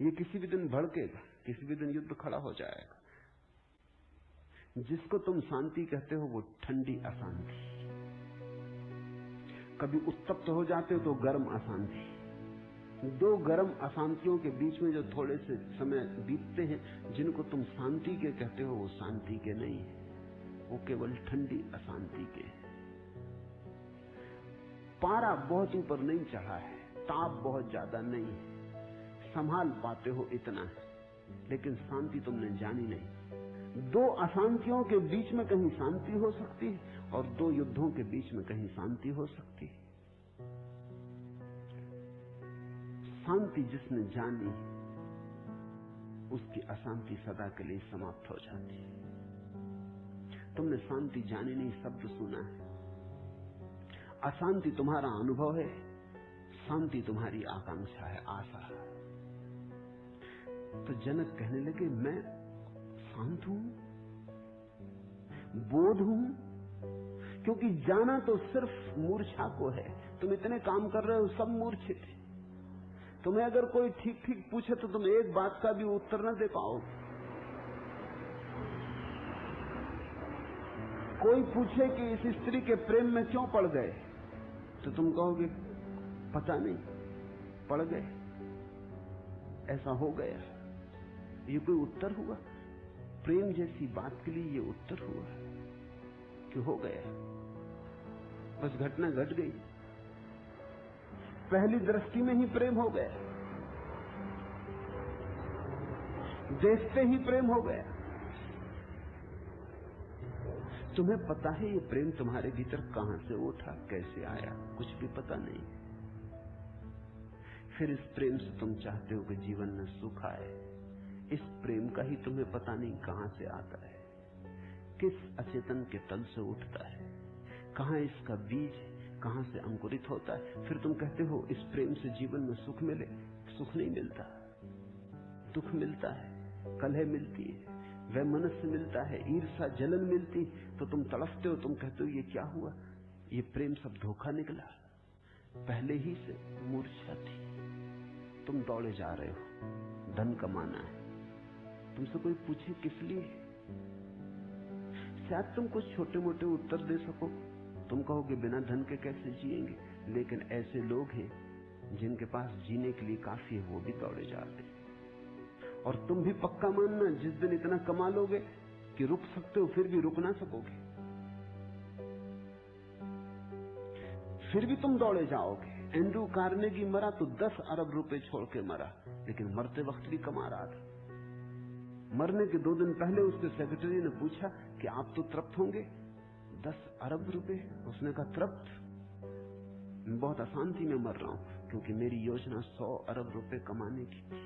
ये किसी भी दिन भड़केगा, किसी भी दिन युद्ध खड़ा हो जाएगा। जिसको तुम शांति कहते हो वो ठंडी अशांति। कभी उत्तप्त हो जाते हो तो गर्म अशांति। दो गर्म अशांतियों के बीच में जो थोड़े से समय बीतते हैं, जिनको तुम शांति के कहते हो वो शांति के नहीं है, वो केवल ठंडी अशांति के। पारा बहुत ऊपर नहीं चढ़ा है, ताप बहुत ज्यादा नहीं है, संभाल पाते हो इतना है, लेकिन शांति तुमने जानी नहीं। दो अशांतियों के बीच में कहीं शांति हो सकती है और दो युद्धों के बीच में कहीं शांति हो सकती है। शांति जिसने जानी उसकी अशांति सदा के लिए समाप्त हो जाती है। तुमने शांति जानी नहीं, शब्द सुना है। अशांति तुम्हारा अनुभव है, शांति तुम्हारी आकांक्षा है, आशा है। तो जनक कहने लगे मैं शांत हूं, बोध हूं, क्योंकि जाना तो सिर्फ मूर्छा को है। तुम इतने काम कर रहे हो, सब मूर्छित है। तुम्हें अगर कोई ठीक ठीक पूछे तो तुम एक बात का भी उत्तर न दे पाओगे। कोई पूछे कि इस स्त्री के प्रेम में क्यों पड़ गए, तो तुम कहोगे पता नहीं, पड़ गए, ऐसा हो गया। ये कोई उत्तर हुआ? प्रेम जैसी बात के लिए ये उत्तर हुआ कि हो गया, बस घटना घट गई, पहली दृष्टि में ही प्रेम हो गया, देखते ही प्रेम हो गया। तुम्हें पता है ये प्रेम तुम्हारे भीतर कहां से उठा, कैसे आया, कुछ भी पता नहीं। फिर इस प्रेम से तुम चाहते हो कि जीवन में सुख आए। इस प्रेम का ही तुम्हें पता नहीं कहां से आता है, किस अचेतन के तल से उठता है, कहां इसका बीज, कहां से अंकुरित होता है। फिर तुम कहते हो इस प्रेम से जीवन में सुख मिले। सुख नहीं मिलता, दुख मिलता है, कलह मिलती है, वह मनुष्य मिलता है, ईर्षा जलन मिलती। तो तुम तड़पते हो, तुम कहते हो ये क्या हुआ, ये प्रेम सब धोखा निकला, पहले ही से मूर्छा थी। तुम दौड़े जा रहे हो, धन कमाना है। तुमसे कोई पूछे किस लिए, शायद तुम कुछ छोटे मोटे उत्तर दे सको। तुम कहोगे बिना धन के कैसे जिएंगे, लेकिन ऐसे लोग हैं जिनके पास जीने के लिए काफी है, वो भी दौड़े जाते हैं। और तुम भी पक्का मानना, जिस दिन इतना कमा लोगे कि रुक सकते हो, फिर भी रुक ना सकोगे, फिर भी तुम दौड़े जाओगे। एंड्रू कार्नेगी मरा तो 10 अरब रुपए छोड़ के मरा, लेकिन मरते वक्त भी कमा रहा था। मरने के 2 दिन पहले उसके सेक्रेटरी ने पूछा कि आप तो तृप्त होंगे, 10 अरब रुपए। उसने कहा तृप्त, मैं बहुत अशांति में मर रहा हूं, क्योंकि मेरी योजना 100 अरब रुपए कमाने की थी।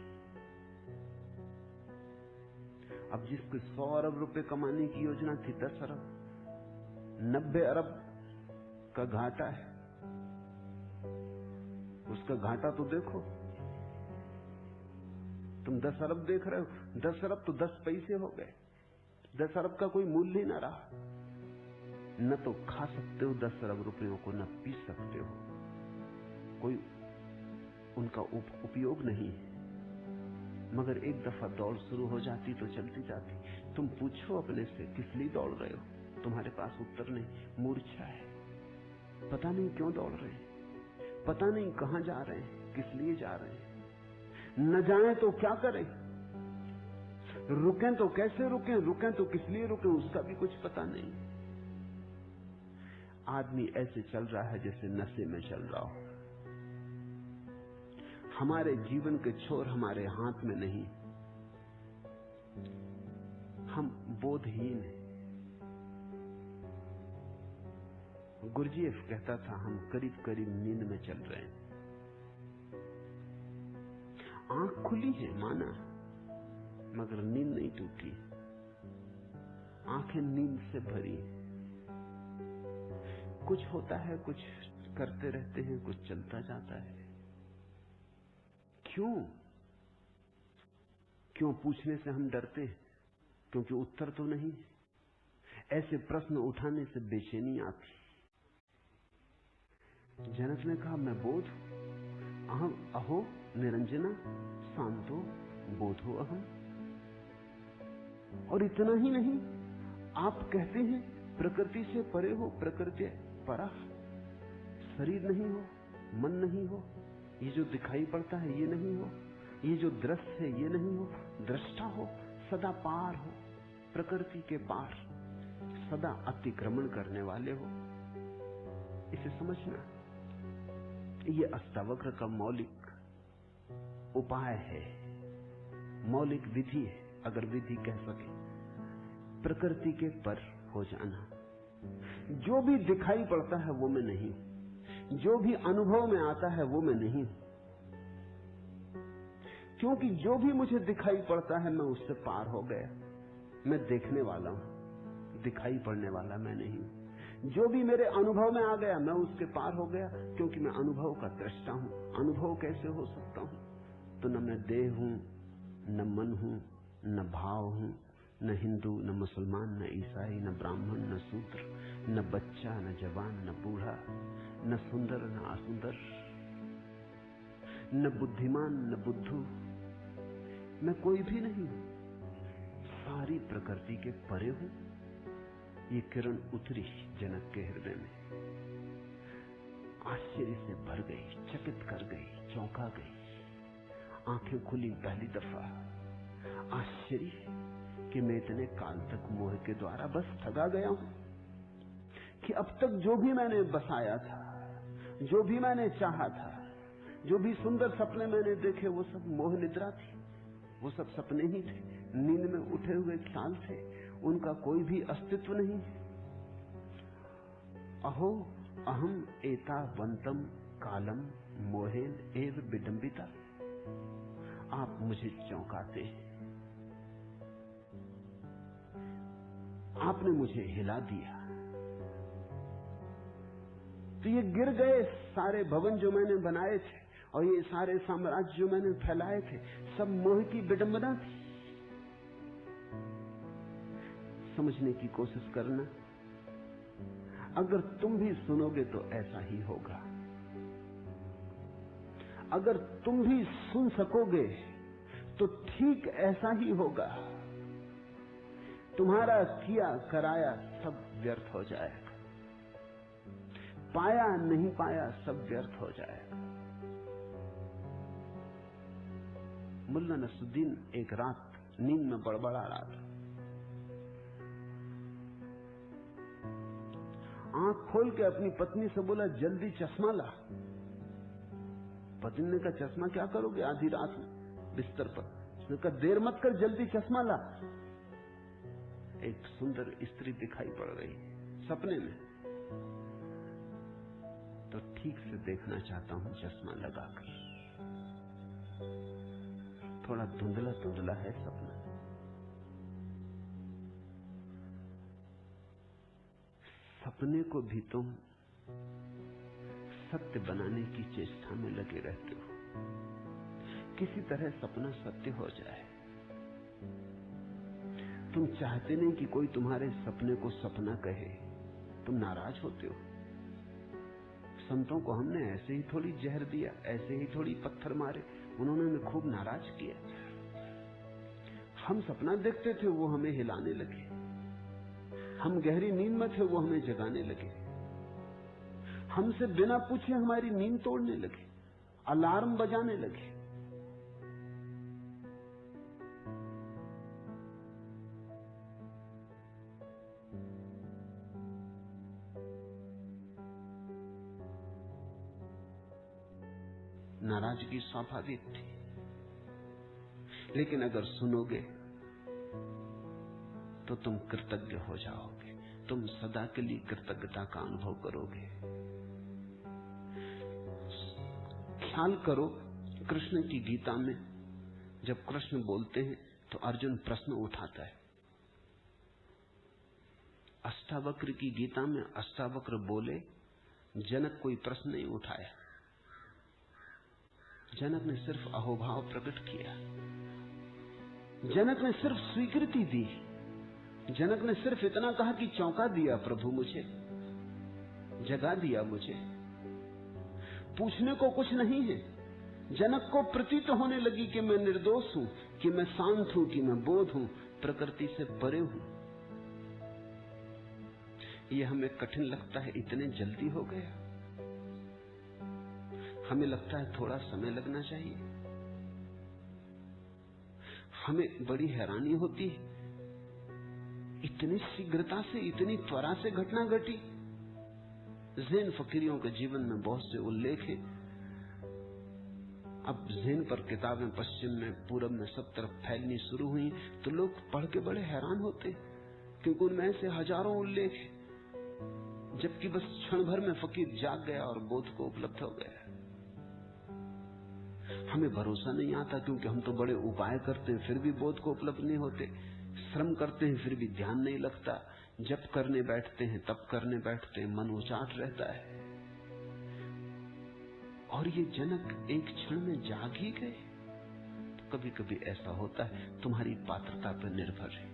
अब जिसके 100 अरब रुपए कमाने की योजना थी 10 अरब, 90 अरब का घाटा है। उसका घाटा तो देखो, तुम 10 अरब देख रहे हो, 10 अरब तो 10 पैसे हो गए। 10 अरब का कोई मूल्य ही ना रहा। न तो खा सकते हो 10 अरब रुपयों को, न पी सकते हो, कोई उनका उपयोग नहीं है। मगर एक दफा दौड़ शुरू हो जाती तो चलती जाती। तुम पूछो अपने से किस लिए दौड़ रहे हो, तुम्हारे पास उत्तर नहीं। मूर्छा है, पता नहीं क्यों दौड़ रहे हैं, पता नहीं कहां जा रहे हैं, किस लिए जा रहे हैं। न जाए तो क्या करें, रुकें तो कैसे रुकें, रुकें तो किस लिए रुकें, उसका भी कुछ पता नहीं। आदमी ऐसे चल रहा है जैसे नशे में चल रहा हो। हमारे जीवन के छोर हमारे हाथ में नहीं, हम बोधहीन हैं। गुरजीएफ कहता था हम करीब करीब नींद में चल रहे हैं। आंख खुली है माना, मगर नींद नहीं टूटी, आंखें नींद से भरी। कुछ होता है, कुछ करते रहते हैं, कुछ चलता जाता है। क्यों पूछने से हम डरते हैं, क्योंकि उत्तर तो नहीं। ऐसे प्रश्न उठाने से बेचैनी आती। जनक ने कहा मैं बोध, अहम अहो निरंजना शांतो बोधो अहम। और इतना ही नहीं, आप कहते हैं प्रकृति से परे हो, प्रकृति परा, शरीर नहीं हो, मन नहीं हो, ये जो दिखाई पड़ता है ये नहीं हो, ये जो दृश्य है ये नहीं हो, दृष्टा हो, सदा पार हो, प्रकृति के पार, सदा अतिक्रमण करने वाले हो। इसे समझना, ये अष्टावक्र का मौलिक उपाय है, मौलिक विधि है, अगर विधि कह सके। प्रकृति के पर हो जाना। जो भी दिखाई पड़ता है वो मैं नहीं, जो भी अनुभव में आता है वो मैं नहीं, क्योंकि जो भी मुझे दिखाई पड़ता है मैं उससे पार हो गया। मैं देखने वाला हूं, दिखाई पड़ने वाला मैं नहीं। जो भी मेरे अनुभव में आ गया मैं उसके पार हो गया, क्योंकि मैं अनुभव का दृष्टा हूं। अनुभव कैसे हो सकता हूं? तो न मैं देह हूं, न मन हूं, न भाव हूं, न हिंदू, न मुसलमान, न ईसाई, न ब्राह्मण, न शूद्र, न बच्चा, न जवान, न बूढ़ा, न सुंदर, न असुंदर, न बुद्धिमान, न बुद्धू, मैं कोई भी नहीं हूं। सारी प्रकृति के परे हूं। ये किरण उतरी जनक के हृदय में, आश्चर्य से भर गई, चकित कर गई, चौंका गई। आंखें खुली पहली दफा। आश्चर्य कि मैं इतने काल तक मोह के द्वारा बस ठगा गया हूं कि अब तक जो भी मैंने बसाया था, जो भी मैंने चाहा था, जो भी सुंदर सपने मैंने देखे, वो सब मोह निद्रा थी। वो सब सपने ही थे, नींद में उठे हुए ख्याल थे, उनका कोई भी अस्तित्व नहीं। अहो अहम एतावंतम कालम मोहेन एव विडंबिता। आप मुझे चौंकाते हैं, आपने मुझे हिला दिया। तो ये गिर गए सारे भवन जो मैंने बनाए थे और ये सारे साम्राज्य जो मैंने फैलाए थे, सब मोह की विडंबना थी। समझने की कोशिश करना, अगर तुम भी सुनोगे तो ऐसा ही होगा। अगर तुम भी सुन सकोगे तो ठीक ऐसा ही होगा। तुम्हारा किया कराया सब व्यर्थ हो जाएगा, पाया नहीं पाया सब व्यर्थ हो जाएगा। मुल्ला नसरुद्दीन एक रात नींद में बड़बड़ा रहा था। आंख खोल के अपनी पत्नी से बोला, जल्दी चश्मा ला। पत्नी ने कहा, चश्मा क्या करोगे आधी रात में बिस्तर पर? उसने कहा, देर मत कर, जल्दी चश्मा ला। एक सुंदर स्त्री दिखाई पड़ रही सपने में, तो ठीक से देखना चाहता हूं चश्मा लगाकर। थोड़ा धुंधला धुंधला है सपना। सपने को भी तुम सत्य बनाने की चेष्टा में लगे रहते हो। किसी तरह सपना सत्य हो जाए। तुम चाहते नहीं कि कोई तुम्हारे सपने को सपना कहे, तुम नाराज होते हो। संतों को हमने ऐसे ही थोड़ी जहर दिया, ऐसे ही थोड़ी पत्थर मारे, उन्होंने हमें खूब नाराज किया। हम सपना देखते थे, वो हमें हिलाने लगे। हम गहरी नींद में थे, वो हमें जगाने लगे। हमसे बिना पूछे हमारी नींद तोड़ने लगे, अलार्म बजाने लगे। नाराजगी स्वाभाविक थी, लेकिन अगर सुनोगे तो तुम कृतज्ञ हो जाओगे। तुम सदा के लिए कृतज्ञता का अनुभव करोगे। ख्याल करो, कृष्ण की गीता में जब कृष्ण बोलते हैं तो अर्जुन प्रश्न उठाता है। अष्टावक्र की गीता में अष्टावक्र बोले, जनक कोई प्रश्न नहीं उठाया। जनक ने सिर्फ अहोभाव प्रकट किया। जनक ने सिर्फ स्वीकृति दी। जनक ने सिर्फ इतना कहा कि चौंका दिया प्रभु मुझे, जगा दिया मुझे। पूछने को कुछ नहीं है। जनक को प्रतीत होने लगी कि मैं निर्दोष हूं, कि मैं शांत हूं, कि मैं बोध हूं, प्रकृति से परे हूं। यह हमें कठिन लगता है, इतने जल्दी हो गया। हमें लगता है थोड़ा समय लगना चाहिए। हमें बड़ी हैरानी होती है, इतनी शीघ्रता से, इतनी त्वरा से घटना घटी। ज़ैन फकीरियों के जीवन में बहुत से उल्लेख हैं। अब ज़ैन पर किताबें पश्चिम में, पूरब में सब तरफ फैलनी शुरू हुई, तो लोग पढ़ के बड़े हैरान होते, क्योंकि उनमें से हजारों उल्लेख हैं, जबकि बस क्षण भर में फकीर जाग गया और बोध को उपलब्ध हो गया। हमें भरोसा नहीं आता, क्योंकि हम तो बड़े उपाय करते हैं, फिर भी बोध को उपलब्ध नहीं होते। श्रम करते हैं, फिर भी ध्यान नहीं लगता। जब करने बैठते हैं, तब करने बैठते हैं, मन उचाट रहता है। और ये जनक एक क्षण में जाग ही गए। तो कभी कभी ऐसा होता है, तुम्हारी पात्रता पर निर्भर है।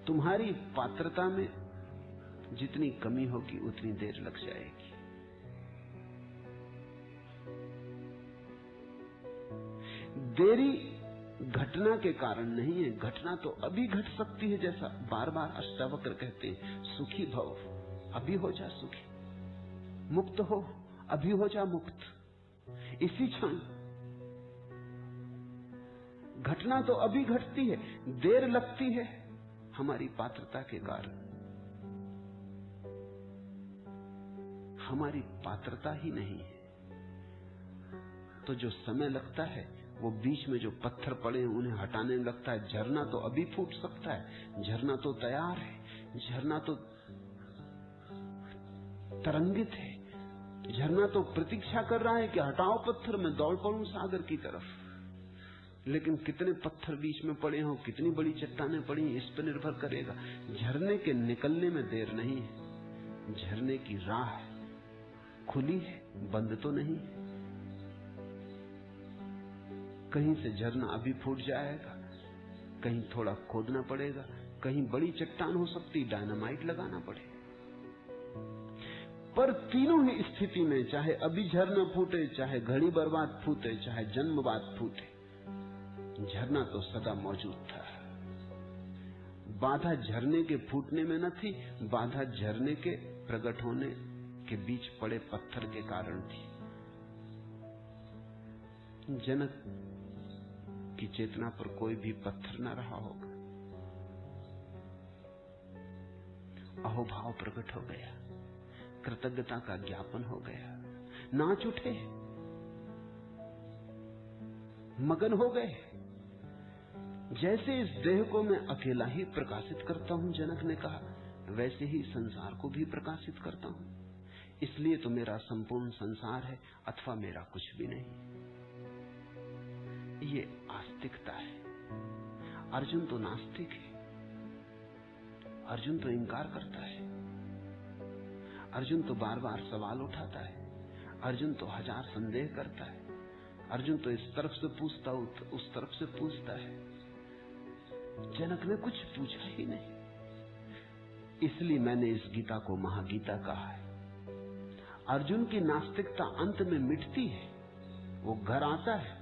तुम्हारी पात्रता में जितनी कमी होगी उतनी देर लग जाएगी। देरी घटना के कारण नहीं है, घटना तो अभी घट सकती है। जैसा बार बार अष्टावक्र कहते हैं, सुखी भव, अभी हो जा सुखी। मुक्त हो, अभी हो जा मुक्त। इसी क्षण घटना तो अभी घटती है, देर लगती है हमारी पात्रता के कारण। हमारी पात्रता ही नहीं है तो जो समय लगता है वो बीच में जो पत्थर पड़े हैं उन्हें हटाने में लगता है। झरना तो अभी फूट सकता है, झरना तो तैयार है, झरना तो तरंगित है, झरना तो प्रतीक्षा कर रहा है कि हटाओ पत्थर, मैं दौड़ पड़ूं सागर की तरफ। लेकिन कितने पत्थर बीच में पड़े हों, कितनी बड़ी चट्टानें पड़ी, इस पर निर्भर करेगा। झरने के निकलने में देर नहीं है, झरने की राह खुली है, बंद तो नहीं है। कहीं से झरना अभी फूट जाएगा, कहीं थोड़ा खोदना पड़ेगा, कहीं बड़ी चट्टान हो सकती, डायनामाइट लगाना पड़े। पर तीनों ही स्थिति में, चाहे अभी झरना फूटे, चाहे घड़ी बर्बाद फूटे, चाहे जन्म बाद फूटे, झरना तो सदा मौजूद था। बाधा झरने के फूटने में न थी, बाधा झरने के प्रकट होने के बीच पड़े पत्थर के कारण थी। जनक की चेतना पर कोई भी पत्थर न रहा होगा। अहोभाव प्रकट हो गया, कृतज्ञता का ज्ञापन हो गया, नाच उठे, मगन हो गए। जैसे इस देह को मैं अकेला ही प्रकाशित करता हूं, जनक ने कहा, वैसे ही संसार को भी प्रकाशित करता हूं। इसलिए तो मेरा संपूर्ण संसार है अथवा मेरा कुछ भी नहीं। ये आस्तिकता है। अर्जुन तो नास्तिक है, अर्जुन तो इनकार करता है, अर्जुन तो बार बार सवाल उठाता है, अर्जुन तो हजार संदेह करता है, अर्जुन तो इस तरफ से पूछता उस तरफ से पूछता है। जनक ने कुछ पूछा ही नहीं। इसलिए मैंने इस गीता को महागीता कहा है। अर्जुन की नास्तिकता अंत में मिटती है, वो घर आता है।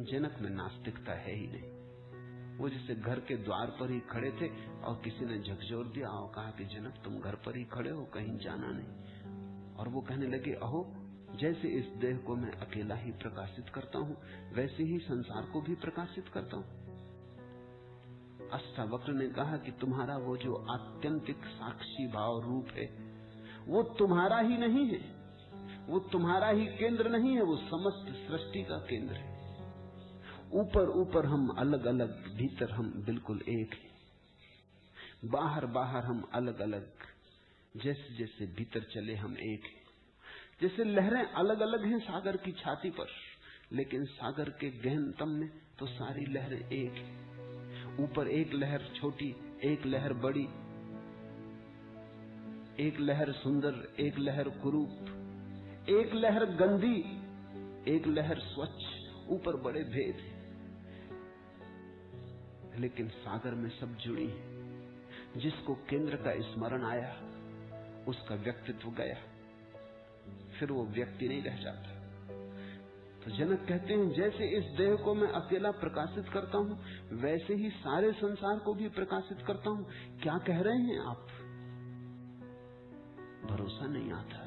जनक में नास्तिकता है ही नहीं। वो जैसे घर के द्वार पर ही खड़े थे और किसी ने झकझोर दिया और कहा कि जनक तुम घर पर ही खड़े हो, कहीं जाना नहीं। और वो कहने लगे, अहो जैसे इस देह को मैं अकेला ही प्रकाशित करता हूं, वैसे ही संसार को भी प्रकाशित करता हूं। अष्टावक्र ने कहा कि तुम्हारा वो जो आत्यंतिक साक्षी भाव रूप है, वो तुम्हारा ही नहीं है, वो तुम्हारा ही केंद्र नहीं है, वो समस्त सृष्टि का केंद्र है। ऊपर ऊपर हम अलग अलग, भीतर हम बिल्कुल एक हैं। बाहर बाहर हम अलग अलग, जैसे जैसे भीतर चले हम एक हैं। जैसे लहरें अलग अलग हैं सागर की छाती पर, लेकिन सागर के गहनतम में तो सारी लहरें एक हैं। ऊपर एक लहर छोटी, एक लहर बड़ी, एक लहर सुंदर, एक लहर कुरूप, एक लहर गंदी, एक लहर स्वच्छ। ऊपर बड़े भेद हैं, लेकिन सागर में सब जुड़ी है। जिसको केंद्र का स्मरण आया उसका व्यक्तित्व गया, फिर वो व्यक्ति नहीं रह जाता। तो जनक कहते हैं, जैसे इस देह को मैं अकेला प्रकाशित करता हूं, वैसे ही सारे संसार को भी प्रकाशित करता हूं। क्या कह रहे हैं आप? भरोसा नहीं आता।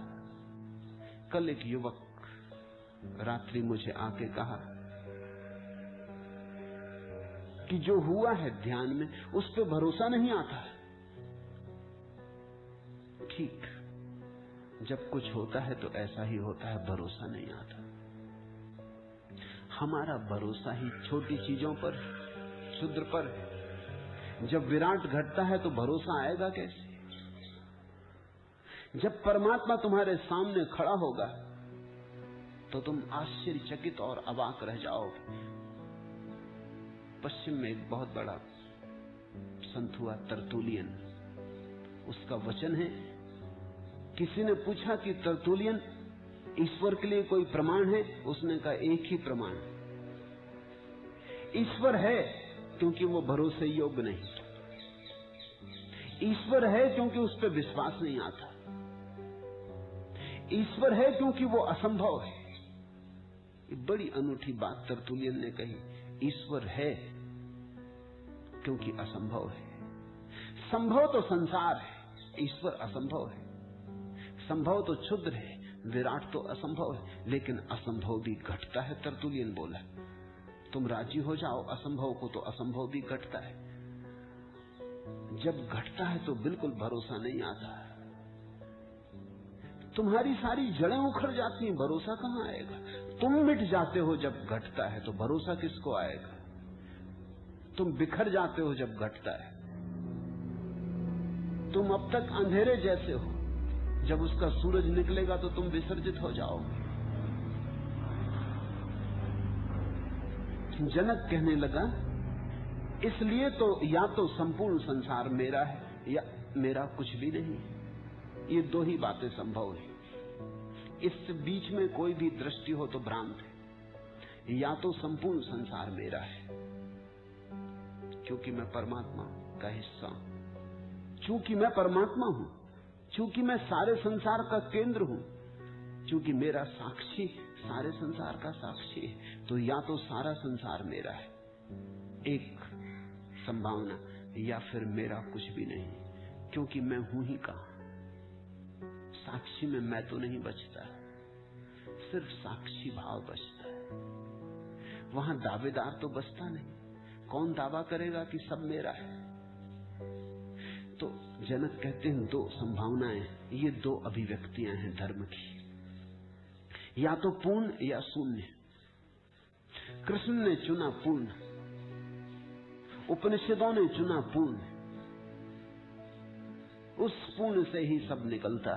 कल एक युवक रात्रि मुझे आके कहा कि जो हुआ है ध्यान में उस पर भरोसा नहीं आता। ठीक, जब कुछ होता है तो ऐसा ही होता है, भरोसा नहीं आता। हमारा भरोसा ही छोटी चीजों पर, क्षुद्र पर। जब विराट घटता है तो भरोसा आएगा कैसे? जब परमात्मा तुम्हारे सामने खड़ा होगा तो तुम आश्चर्यचकित और अवाक रह जाओगे। पश्चिम में एक बहुत बड़ा संत हुआ, तरतुलियन। उसका वचन है, किसी ने पूछा कि तरतुलियन, ईश्वर के लिए कोई प्रमाण है? उसने कहा, एक ही प्रमाण, ईश्वर है क्योंकि वो भरोसे योग्य नहीं। ईश्वर है क्योंकि उस पर विश्वास नहीं आता। ईश्वर है क्योंकि वो असंभव है। ये बड़ी अनूठी बात तरतुलियन ने कही। ईश्वर है क्योंकि असंभव है। संभव तो संसार है, ईश्वर असंभव है। संभव तो क्षुद्र है, विराट तो असंभव है, लेकिन असंभव भी घटता है। तरतुलियन बोला, तुम राजी हो जाओ असंभव को, तो असंभव भी घटता है। जब घटता है तो बिल्कुल भरोसा नहीं आता। तुम्हारी सारी जड़ें उखड़ जाती हैं, भरोसा कहां आएगा? तुम मिट जाते हो जब घटता है, तो भरोसा किसको आएगा? तुम बिखर जाते हो जब घटता है। तुम अब तक अंधेरे जैसे हो, जब उसका सूरज निकलेगा तो तुम विसर्जित हो जाओगे। जनक कहने लगा, इसलिए तो या तो संपूर्ण संसार मेरा है या मेरा कुछ भी नहीं। ये दो ही बातें संभव है। इस बीच में कोई भी दृष्टि हो तो भ्रांत है। या तो संपूर्ण संसार मेरा है, क्योंकि मैं परमात्मा का हिस्सा हूं, चूंकि मैं परमात्मा हूं, चूंकि मैं सारे संसार का केंद्र हूं, चूंकि मेरा साक्षी सारे संसार का साक्षी है, तो या तो सारा संसार मेरा है, एक संभावना, या फिर मेरा कुछ भी नहीं, क्योंकि मैं हूं ही कहां। साक्षी में मैं तो नहीं बचता, सिर्फ साक्षी भाव बचता है। वहां दावेदार तो बचता नहीं। कौन दावा करेगा कि सब मेरा है? तो जनक कहते हैं दो संभावनाएं, ये दो अभिव्यक्तियां हैं धर्म की, या तो पूर्ण या शून्य। कृष्ण ने चुना पूर्ण, उपनिषदों ने चुना पूर्ण। उस पूर्ण से ही सब निकलता,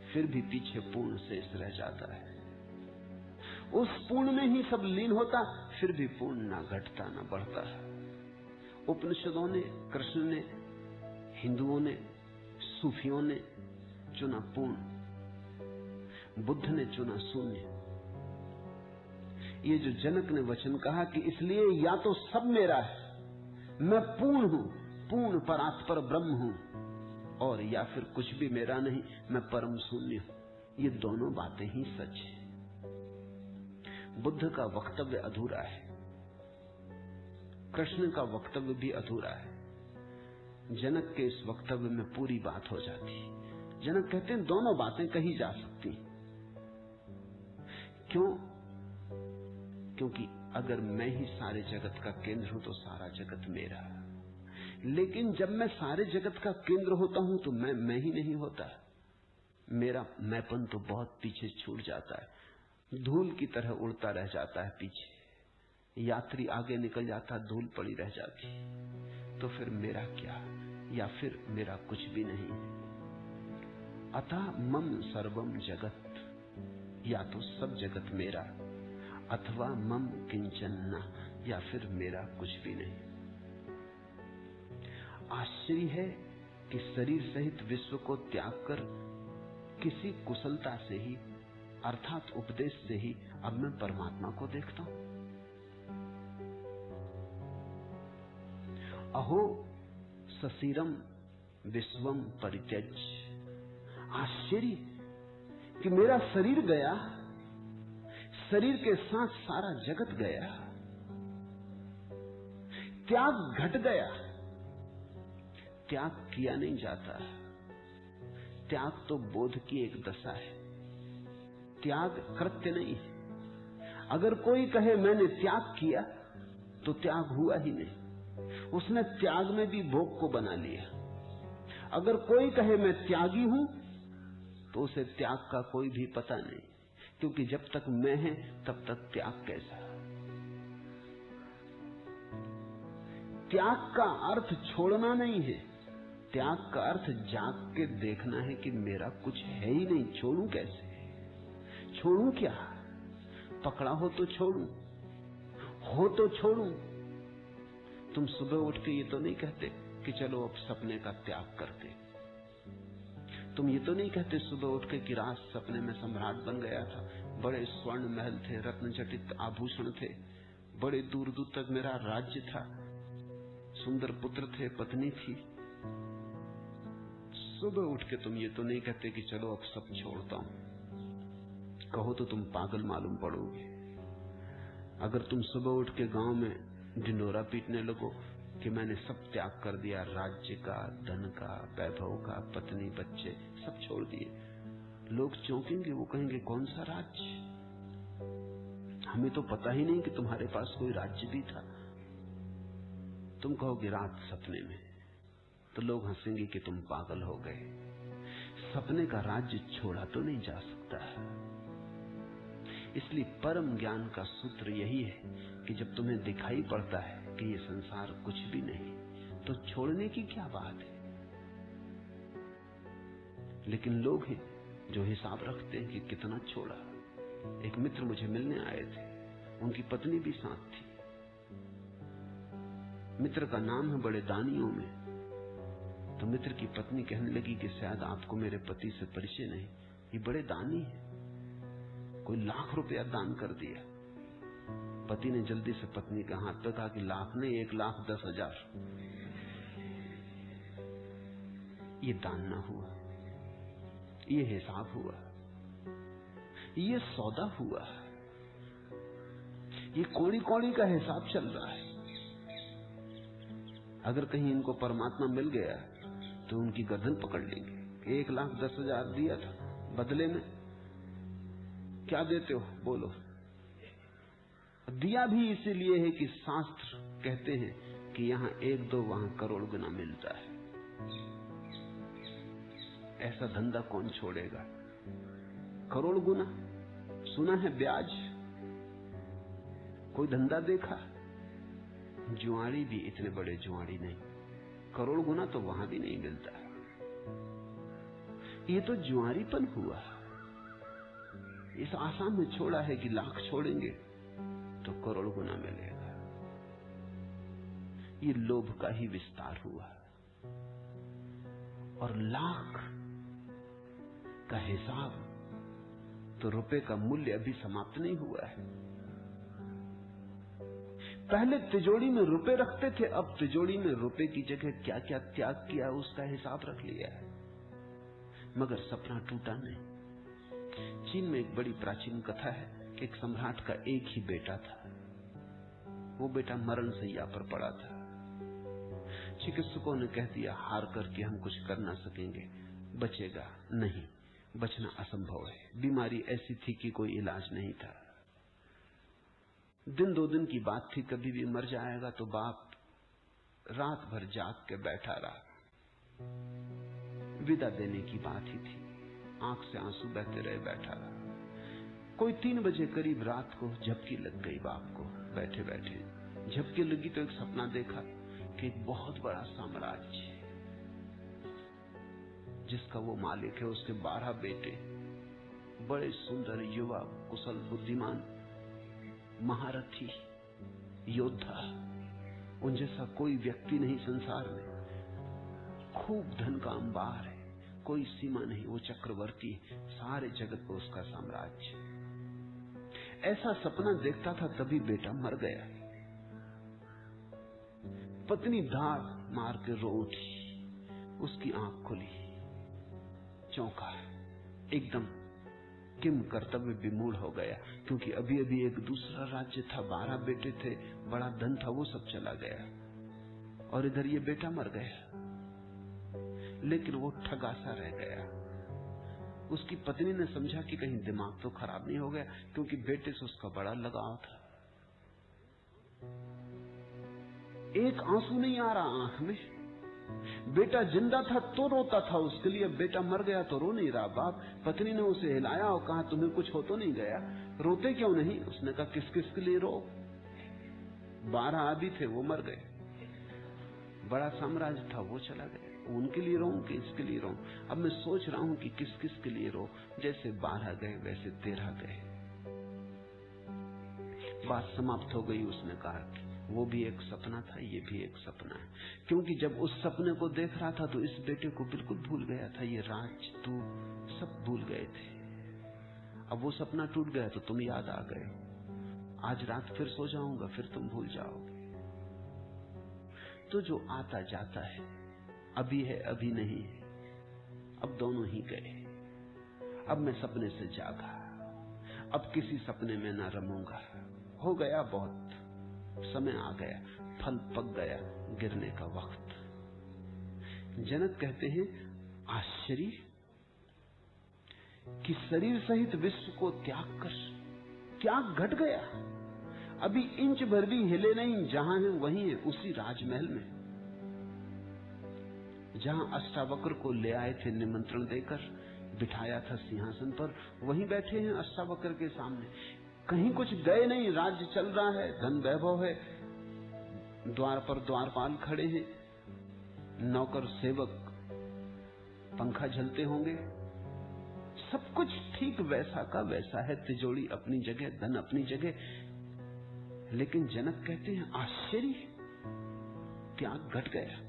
फिर भी पीछे पूर्ण शेष रह जाता है। उस पूर्ण में ही सब लीन होता, फिर भी पूर्ण ना घटता ना बढ़ता है। उपनिषदों ने, कृष्ण ने, हिंदुओं ने, सूफियों ने चुना पूर्ण, बुद्ध ने चुना शून्य। ये जो जनक ने वचन कहा कि इसलिए या तो सब मेरा है, मैं पूर्ण हूं, पूर्ण परात्पर ब्रह्म हूं, और या फिर कुछ भी मेरा नहीं, मैं परम शून्य हूं। ये दोनों बातें ही सच है। बुद्ध का वक्तव्य अधूरा है, कृष्ण का वक्तव्य भी अधूरा है। जनक के इस वक्तव्य में पूरी बात हो जाती है। जनक कहते हैं दोनों बातें कही जा सकती। क्यों? क्योंकि अगर मैं ही सारे जगत का केंद्र हूं तो सारा जगत मेरा। लेकिन जब मैं सारे जगत का केंद्र होता हूं तो मैं ही नहीं होता। मेरा मैंपन तो बहुत पीछे छूट जाता है, धूल की तरह उड़ता रह जाता है पीछे। यात्री आगे निकल जाता, धूल पड़ी रह जाती। तो फिर मेरा क्या, या फिर मेरा कुछ भी नहीं। अतः मम सर्वम जगत, या तो सब जगत मेरा, अथवा मम किंचन न, या फिर मेरा कुछ भी नहीं। आश्चर्य है कि शरीर सहित विश्व को त्याग कर किसी कुशलता से ही, अर्थात उपदेश से ही, अब मैं परमात्मा को देखता हूं। अहो ससीरम विश्वम परित्यज। आश्चर्य कि मेरा शरीर गया, शरीर के साथ सारा जगत गया, त्याग घट गया। त्याग किया नहीं जाता, त्याग तो बोध की एक दशा है, त्याग कृत्य नहीं है। अगर कोई कहे मैंने त्याग किया तो त्याग हुआ ही नहीं, उसने त्याग में भी भोग को बना लिया। अगर कोई कहे मैं त्यागी हूं तो उसे त्याग का कोई भी पता नहीं, क्योंकि जब तक मैं है तब तक त्याग कैसा। त्याग का अर्थ छोड़ना नहीं है, त्याग का अर्थ जाग के देखना है कि मेरा कुछ है ही नहीं, छोड़ूं कैसे, छोड़ूं क्या। पकड़ा हो तो छोड़ूं, हो तो छोड़ूं। तुम सुबह उठ के ये तो नहीं कहते कि चलो अब सपने का त्याग करते। तुम ये तो नहीं कहते सुबह उठ के कि रात सपने में सम्राट बन गया था, बड़े स्वर्ण महल थे, रत्न जटित आभूषण थे, बड़े दूर दूर तक मेरा राज्य था, सुंदर पुत्र थे, पत्नी थी। सुबह उठ के तुम ये तो नहीं कहते कि चलो अब सब छोड़ता हूं। कहो तो तुम पागल मालूम पड़ोगे। अगर तुम सुबह उठ के गांव में ढिंडोरा पीटने लगो कि मैंने सब त्याग कर दिया, राज्य का, धन का, वैभव का, पत्नी बच्चे सब छोड़ दिए, लोग चौंकेंगे। वो कहेंगे कौन सा राज्य, हमें तो पता ही नहीं कि तुम्हारे पास कोई राज्य भी था। तुम कहोगे रात सपने में, तो लोग हंसेंगे कि तुम पागल हो गए। सपने का राज्य छोड़ा तो नहीं जा सकता। इसलिए परम ज्ञान का सूत्र यही है कि जब तुम्हें दिखाई पड़ता है कि ये संसार कुछ भी नहीं, तो छोड़ने की क्या बात है। लेकिन लोग हैं जो हिसाब रखते हैं कि कितना छोड़ा। एक मित्र मुझे मिलने आए थे, उनकी पत्नी भी साथ थी। मित्र का नाम है बड़े दानियों में। तो मित्र की पत्नी कहने लगी कि शायद आपको मेरे पति से परिचय नहीं, ये बड़े दानी है, कोई लाख रुपया दान कर दिया। पति ने जल्दी से पत्नी के हाथ पे कहा कि लाख नहीं, 1,10,000। ये दान ना हुआ, ये हिसाब हुआ, ये सौदा हुआ, ये कौड़ी कौड़ी का हिसाब चल रहा है। अगर कहीं इनको परमात्मा मिल गया तो उनकी गर्दन पकड़ लेंगे। 1,10,000 दिया था, बदले में क्या देते हो बोलो। दिया भी इसीलिए है कि शास्त्र कहते हैं कि यहां 1-2 वहां करोड़ गुना मिलता है। ऐसा धंधा कौन छोड़ेगा? करोड़ गुना सुना है ब्याज, कोई धंधा देखा? जुआरी भी इतने बड़े जुआरी नहीं, करोड़ गुना तो वहां भी नहीं मिलता। ये तो जुआरीपन हुआ। इस आशा में छोड़ा है कि लाख छोड़ेंगे तो करोड़ गुना मिलेगा। ये लोभ का ही विस्तार हुआ। और लाख का हिसाब तो रुपए का मूल्य अभी समाप्त नहीं हुआ है। पहले तिजोरी में रुपए रखते थे, अब तिजोरी में रुपए की जगह क्या क्या त्याग किया उसका हिसाब रख लिया है। मगर सपना टूटा नहीं। चीन में एक बड़ी प्राचीन कथा है कि एक सम्राट का एक ही बेटा था। वो बेटा मरण सैया पर पड़ा था। चिकित्सकों ने कह दिया हार करके हम कुछ कर ना सकेंगे, बचेगा नहीं, बचना असंभव है। बीमारी ऐसी थी कि कोई इलाज नहीं था। 1-2 दिन की बात थी, कभी भी मर जाएगा। तो बाप रात भर जाग के बैठा रहा। विदा देने की बात ही थी, आंख से आंसू बहते रहे, बैठा रहा। कोई 3 बजे करीब रात को झपकी लग गई बाप को। बैठे बैठे झपकी लगी तो एक सपना देखा कि एक बहुत बड़ा साम्राज्य जिसका वो मालिक है, उसके 12 बेटे, बड़े सुंदर युवा, कुशल बुद्धिमान, महारथी, योद्धा, उन जैसा कोई व्यक्ति नहीं संसार में। खूब धन का अंबार है, कोई सीमा नहीं, वो चक्रवर्ती, सारे जगत को उसका साम्राज्य। ऐसा सपना देखता था, तभी बेटा मर गया। पत्नी धार मार के रो उठी, उसकी आंख खुली, चौंका, एकदम किम कर्तव्य विमूढ़ हो गया, क्योंकि अभी अभी एक दूसरा राज्य था, 12 बेटे थे, बड़ा धन था, वो सब चला गया और इधर ये बेटा मर गया। लेकिन वो ठगा सा रह गया। उसकी पत्नी ने समझा कि कहीं दिमाग तो खराब नहीं हो गया, क्योंकि बेटे से उसका बड़ा लगाव था। एक आंसू नहीं आ रहा आंख में। बेटा जिंदा था तो रोता था उसके लिए, बेटा मर गया तो रो नहीं रहा बाप। पत्नी ने उसे हिलाया और कहा तुम्हें कुछ हो तो नहीं गया, रोते क्यों नहीं? उसने कहा किस किस के लिए रो, 12 आदि थे वो मर गए, बड़ा साम्राज्य था वो चला गया, उनके लिए रो कि इसके लिए रो? अब मैं सोच रहा हूं कि किस किस के लिए रो। जैसे 12 गए वैसे 13 गए। बात समाप्त हो गई। उसने कहा कि वो भी एक सपना था, ये भी एक सपना है, क्योंकि जब उस सपने को देख रहा था तो इस बेटे को बिल्कुल भूल गया था। ये राज तू सब भूल गए थे। अब वो सपना टूट गया तो तुम याद आ गए। आज रात फिर सो जाऊंगा, फिर तुम भूल जाओगे। तो जो आता जाता है, अभी है अभी नहीं है, अब दोनों ही गए। अब मैं सपने से जागा, अब किसी सपने में ना रमूंगा। हो गया, बहुत समय आ गया, फल पक गया, गिरने का वक्त। जनक कहते हैं आश्चर्य कि शरीर सहित विश्व को त्याग कर क्या घट गया? अभी इंच भर भी हिले नहीं, जहां है वहीं है, उसी राजमहल में जहां अष्टावक्र को ले आए थे निमंत्रण देकर, बिठाया था सिंहासन पर, वहीं बैठे हैं अष्टावक्र के सामने। कहीं कुछ गए नहीं, राज्य चल रहा है, धन वैभव है, द्वार पर द्वारपाल खड़े हैं, नौकर सेवक पंखा झलते होंगे, सब कुछ ठीक वैसा का वैसा है, तिजोरी अपनी जगह, धन अपनी जगह। लेकिन जनक कहते हैं आश्चर्य, त्याग घट गया।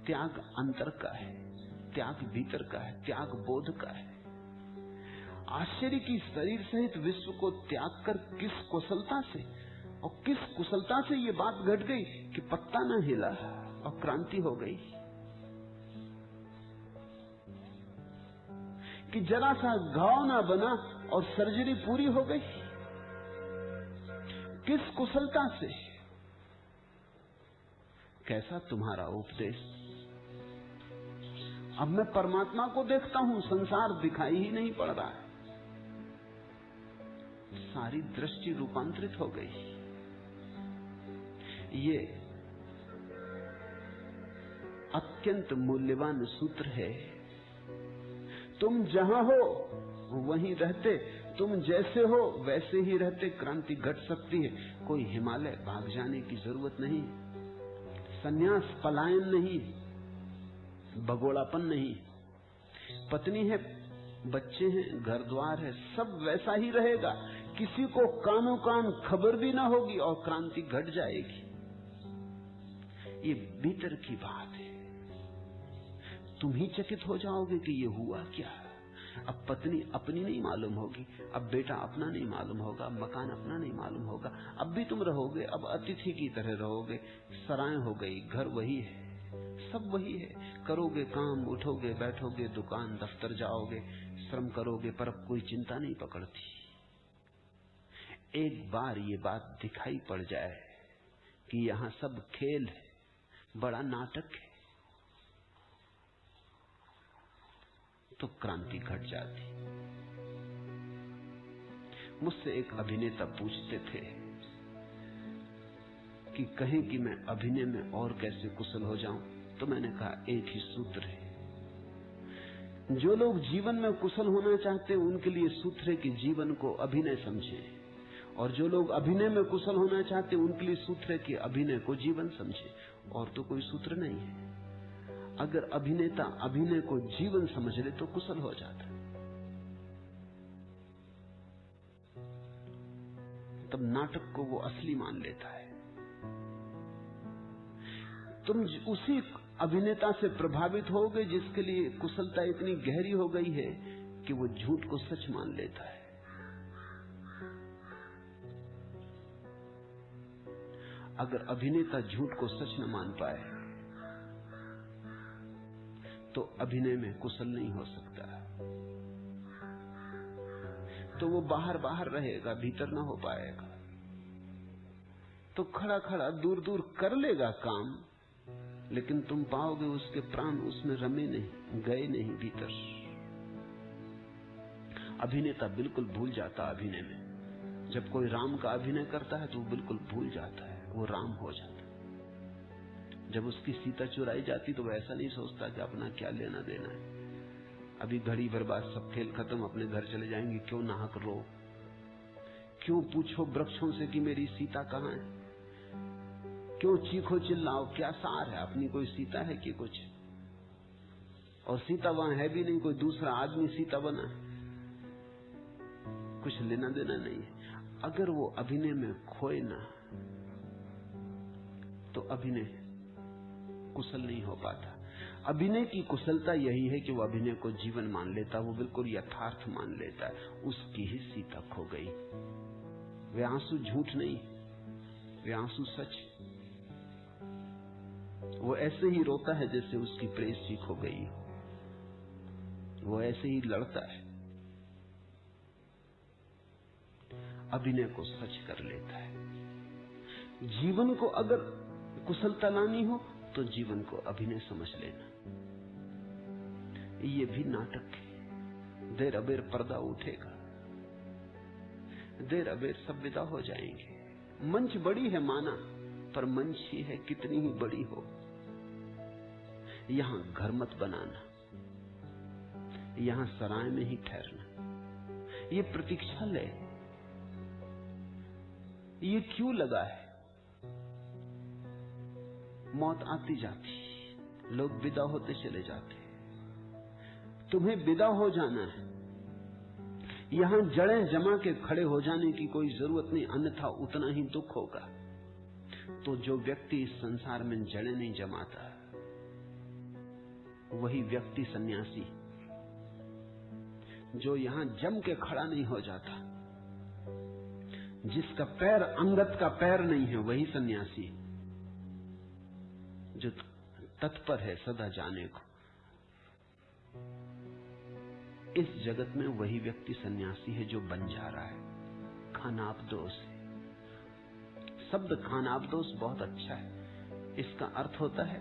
त्याग अंतर का है, त्याग भीतर का है, त्याग बोध का है। आश्चर्य की शरीर सहित विश्व को त्याग कर किस कुशलता से और किस कुशलता से ये बात घट गई कि पत्ता न हिला और क्रांति हो गई, कि जरा सा घाव ना बना और सर्जरी पूरी हो गई। किस कुशलता से? कैसा तुम्हारा उपदेश? अब मैं परमात्मा को देखता हूं, संसार दिखाई ही नहीं पड़ रहा है, सारी दृष्टि रूपांतरित हो गई। ये अत्यंत मूल्यवान सूत्र है। तुम जहां हो वहीं रहते, तुम जैसे हो वैसे ही रहते, क्रांति घट सकती है। कोई हिमालय भाग जाने की जरूरत नहीं, संन्यास पलायन नहीं, भगोड़ापन नहीं। पत्नी है, बच्चे हैं, घर द्वार है, सब वैसा ही रहेगा। किसी को कानों कान खबर भी ना होगी और क्रांति घट जाएगी। ये भीतर की बात है। तुम ही चकित हो जाओगे कि ये हुआ क्या। अब पत्नी अपनी नहीं मालूम होगी, अब बेटा अपना नहीं मालूम होगा, मकान अपना नहीं मालूम होगा। अब भी तुम रहोगे, अब अतिथि की तरह रहोगे। सराय हो गई, घर वही है, सब वही है। करोगे काम, उठोगे बैठोगे, दुकान दफ्तर जाओगे, श्रम करोगे, पर अब कोई चिंता नहीं पकड़ती। एक बार ये बात दिखाई पड़ जाए कि यहां सब खेल है, बड़ा नाटक है, तो क्रांति घट जाती। मुझसे एक अभिनेता पूछते थे कि कहें कि मैं अभिनय में और कैसे कुशल हो जाऊं, तो मैंने कहा एक ही सूत्र है। जो लोग जीवन में कुशल होना चाहते हैं उनके लिए सूत्र है कि जीवन को अभिनय समझें, और जो लोग अभिनय में कुशल होना चाहते हैं उनके लिए सूत्र है कि अभिनय को जीवन समझें। और तो कोई सूत्र नहीं है। अगर अभिनेता अभिनय को जीवन समझ ले तो कुशल हो जाता है। तब नाटक को वो असली मान लेता है। तुम उसी अभिनेता से प्रभावित होगे जिसके लिए कुशलता इतनी गहरी हो गई है कि वो झूठ को सच मान लेता है। अगर अभिनेता झूठ को सच न मान पाए तो अभिनय में कुशल नहीं हो सकता, तो वो बाहर बाहर रहेगा, भीतर ना हो पाएगा। तो खड़ा खड़ा दूर दूर कर लेगा काम, लेकिन तुम पाओगे उसके प्राण उसमें रमे नहीं, गए नहीं भीतर। अभिनेता बिल्कुल भूल जाता अभिनय में। जब कोई राम का अभिनय करता है तो वो बिल्कुल भूल जाता है, वो राम हो जाता है। जब उसकी सीता चुराई जाती तो वो ऐसा नहीं सोचता कि अपना क्या लेना देना है, अभी घड़ी भर बाद सब खेल खत्म, अपने घर चले जाएंगे, क्यों नाहक रो, क्यों पूछो वृक्षों से कि मेरी सीता कहाँ है, क्यों चीखो चिल्लाओ, क्या सार है, अपनी कोई सीता है कि कुछ। और सीता वहां है भी नहीं, कोई दूसरा आदमी सीता बना है, कुछ लेना देना नहीं है। अगर वो अभिनय में खोए ना तो अभिनय कुशल नहीं हो पाता। अभिनय की कुशलता यही है कि वो अभिनय को जीवन मान लेता, वो बिल्कुल यथार्थ मान लेता है। उसकी ही सीता खो गई। वे आंसू झूठ नहीं, वे आंसू सच। वो ऐसे ही रोता है जैसे उसकी प्रेयसी खो गई हो, वो ऐसे ही लड़ता है, अभिनय को सच कर लेता है। जीवन को अगर कुशलता लानी हो तो जीवन को अभिनय समझ लेना। ये भी नाटक है, देर अबेर पर्दा उठेगा। देर अबेर सब विदा हो जाएंगे। मंच बड़ी है माना, पर मंच ही है कितनी ही बड़ी हो। यहां घर मत बनाना, यहां सराय में ही ठहरना। ये प्रतीक्षालय ये क्यों लगा है? मौत आती जाती, लोग विदा होते चले जाते। तुम्हें विदा हो जाना है। यहां जड़ें जमा के खड़े हो जाने की कोई जरूरत नहीं, अन्यथा उतना ही दुख होगा। तो जो व्यक्ति इस संसार में जड़ें नहीं जमाता, वही व्यक्ति सन्यासी। जो यहां जम के खड़ा नहीं हो जाता, जिसका पैर अंगत का पैर नहीं है, वही सन्यासी। जो तत्पर है सदा जाने को, इस जगत में वही व्यक्ति सन्यासी है जो बन जा रहा है। खानाबदोष शब्द खानाबदोष बहुत अच्छा है। इसका अर्थ होता है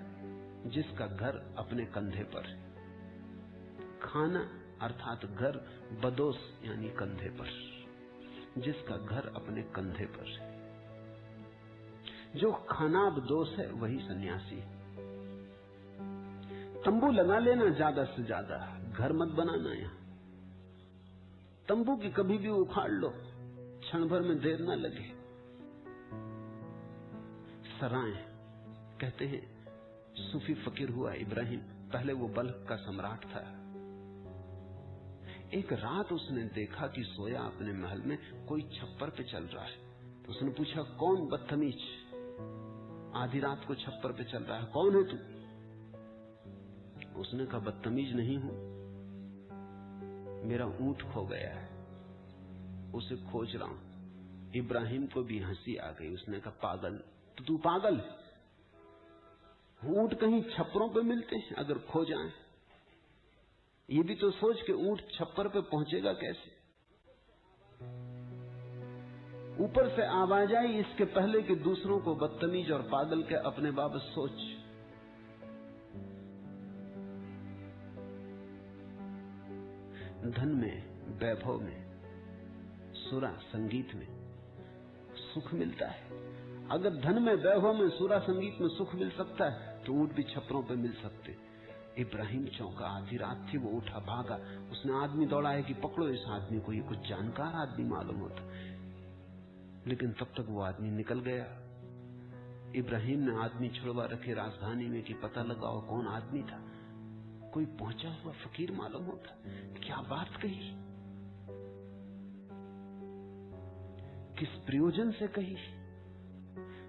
जिसका घर अपने कंधे पर है। खाना अर्थात घर, बदोस यानी कंधे पर, जिसका घर अपने कंधे पर है। जो खानाबदोष है वही सन्यासी है। तंबू लगा लेना ज्यादा से ज्यादा, घर मत बनाना। यहां तंबू की कभी भी उखाड़ लो, क्षण भर में देर ना लगे। सराय कहते हैं, सूफी फकीर हुआ इब्राहिम, पहले वो बल्ख का सम्राट था। एक रात उसने देखा कि सोया अपने महल में कोई छप्पर पे चल रहा है। तो उसने पूछा, कौन बदतमीज आधी रात को छप्पर पे चल रहा है, कौन है तू? उसने कहा, बदतमीज नहीं हूं, मेरा ऊंट खो गया है, उसे खोज रहा हूं। इब्राहिम को भी हंसी आ गई। उसने कहा, पागल, तो तू पागल है? ऊंट कहीं छप्परों पे मिलते हैं? अगर खो जाएं, ये भी तो सोच के ऊंट छप्पर पे पहुंचेगा कैसे? ऊपर से आवाज आई, इसके पहले कि दूसरों को बदतमीज और पागल के अपने बाबत सोच। धन में, वैभव में, सुरा संगीत में सुख मिलता है। अगर धन में, वैभव में, सुरा संगीत में सुख मिल सकता है तो ऊंट भी छप्परों पे मिल सकते। इब्राहिम चौंका, आधी रात थी, वो उठा, भागा। उसने आदमी दौड़ाया कि पकड़ो इस आदमी को, ये कुछ जानकार आदमी मालूम होता। लेकिन तब तक वो आदमी निकल गया। इब्राहिम ने आदमी छुड़वा रखे राजधानी में कि पता लगाओ कौन आदमी था। कोई पहुंचा हुआ फकीर मालूम होता। क्या बात कही, किस प्रयोजन से कही।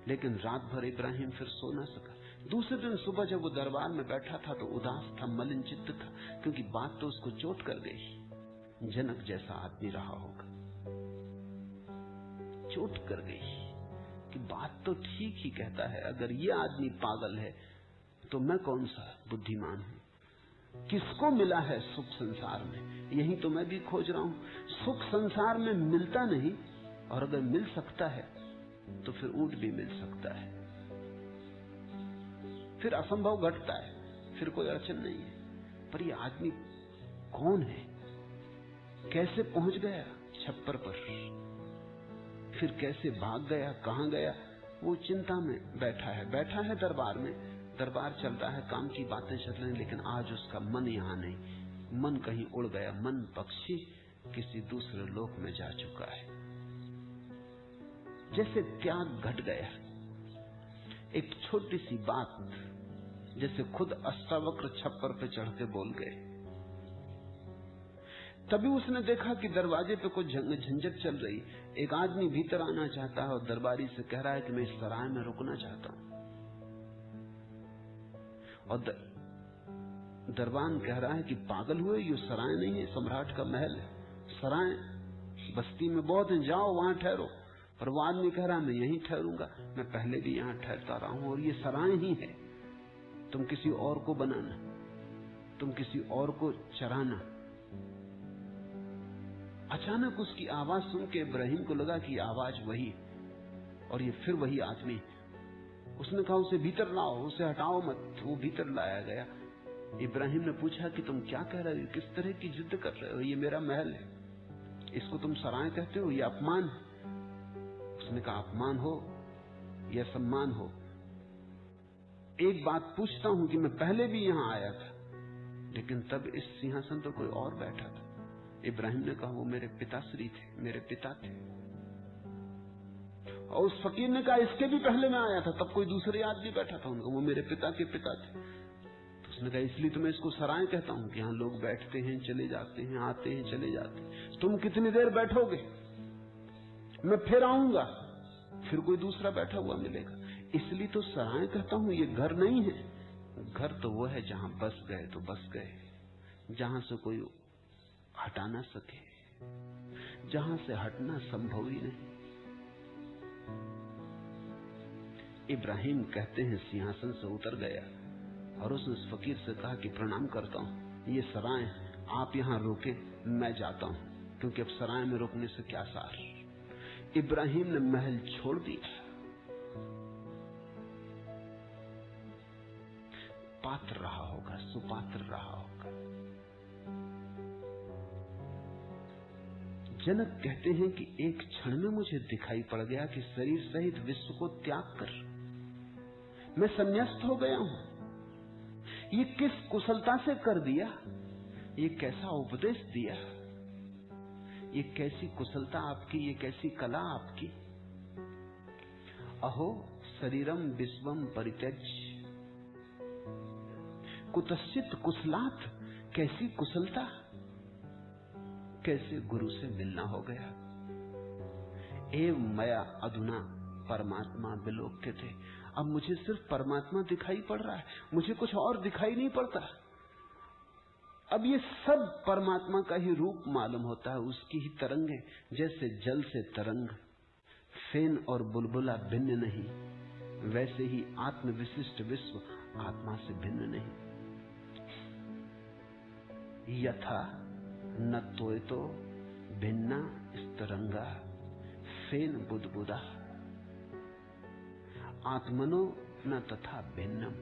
लेकिन रात भर इब्राहिम फिर सो न सका। दूसरे दिन सुबह जब वो दरबार में बैठा था तो उदास था, मलिन चित्त था, क्योंकि बात तो उसको चोट कर गई। जनक जैसा आदमी रहा होगा, चोट कर गई कि बात तो ठीक ही कहता है। अगर ये आदमी पागल है तो मैं कौन सा बुद्धिमान हूं? किसको मिला है सुख संसार में? यही तो मैं भी खोज रहा हूं। सुख संसार में मिलता नहीं, और अगर मिल सकता है तो फिर ऊंट भी मिल सकता है। फिर असंभव घटता है, फिर कोई अड़चन नहीं है। पर ये आदमी कौन है? कैसे पहुंच गया छप्पर पर? फिर कैसे भाग गया, कहां गया? वो चिंता में बैठा है दरबार में। दरबार चलता है, काम की बातें चल रही, लेकिन आज उसका मन यहां नहीं। मन कहीं उड़ गया। मन पक्षी किसी दूसरे लोक में जा चुका है। जैसे त्याग घट गया। एक छोटी सी बात जैसे खुद अष्टावक्र छप्पर पे चढ़ के बोल गए। तभी उसने देखा कि दरवाजे पे कुछ झंझट चल रही। एक आदमी भीतर आना चाहता है और दरबारी से कह रहा है कि मैं इस सराय में रुकना चाहता हूं। और दरबान कह रहा है कि पागल हुए, ये सराय नहीं है, सम्राट का महल है। सराय बस्ती में बहुत है, जाओ वहां ठहरो। पर वो आदमी कह रहा है मैं यहीं ठहरूंगा, मैं पहले भी यहां ठहरता रहा हूं और ये सराय ही है। तुम किसी और को बनाना, तुम किसी और को चराना। अचानक उसकी आवाज सुन के इब्राहिम को लगा कि आवाज वही, और ये फिर वही आदमी। उसने कहा उसे भीतर लाओ, उसे हटाओ मत। वो भीतर लाया गया। इब्राहिम ने पूछा कि तुम क्या कह रहे हो, किस तरह की जिद कर रहे हो? ये मेरा महल है, इसको तुम सराय कहते हो? ये अपमान है। उसने कहा अपमान हो या सम्मान हो, एक बात पूछता हूं कि मैं पहले भी यहां आया था, लेकिन तब इस सिंहासन पर कोई और बैठा था। इब्राहिम ने कहा वो मेरे पिताश्री थे, मेरे पिता थे। और उस फकीर ने कहा इसके भी पहले मैं आया था, तब कोई दूसरे आदमी बैठा था, उनका वो मेरे पिता के पिता थे। तो उसने कहा इसलिए तो मैं इसको सराय कहता हूं कि यहाँ लोग बैठते हैं, चले जाते हैं, आते हैं, चले जाते हैं। तुम कितनी देर बैठोगे? मैं फिर आऊंगा, फिर कोई दूसरा बैठा हुआ मिलेगा। इसलिए तो सराय कहता हूं, ये घर नहीं है। घर तो वो है जहां बस गए तो बस गए, जहां से कोई हटा ना सके, जहां से हटना संभव ही नहीं। इब्राहिम कहते हैं सिंहासन से उतर गया और उसने उस फकीर से कहा कि प्रणाम करता हूं, ये सराय, आप यहां रुके, मैं जाता हूं, क्योंकि अब सराय में रुकने से क्या सार। इब्राहिम ने महल छोड़ दिया। पात्र रहा होगा, सुपात्र रहा होगा। जनक कहते हैं कि एक क्षण में मुझे दिखाई पड़ गया कि शरीर सहित विश्व को त्याग कर मैं संन्यास्त हो गया हूं। ये किस कुशलता से कर दिया, ये कैसा उपदेश दिया, ये कैसी कुशलता आपकी, ये कैसी कला आपकी। अहो शरीरम विश्वम परित्यज्य कुतश्चित कुशलात्, कैसी कुशलता, कैसे गुरु से मिलना हो गया। एव मया अधुना परमात्मा विलोक्य थे, अब मुझे सिर्फ परमात्मा दिखाई पड़ रहा है, मुझे कुछ और दिखाई नहीं पड़ता। अब ये सब परमात्मा का ही रूप मालूम होता है, उसकी ही तरंगें। जैसे जल से तरंग, फेन और बुलबुला भिन्न नहीं, वैसे ही आत्म विशिष्ट विश्व आत्मा से भिन्न नहीं। यथा न तो भिन्ना स्तरंगा फेन बुदबुदा आत्मनो न तथा भिन्नम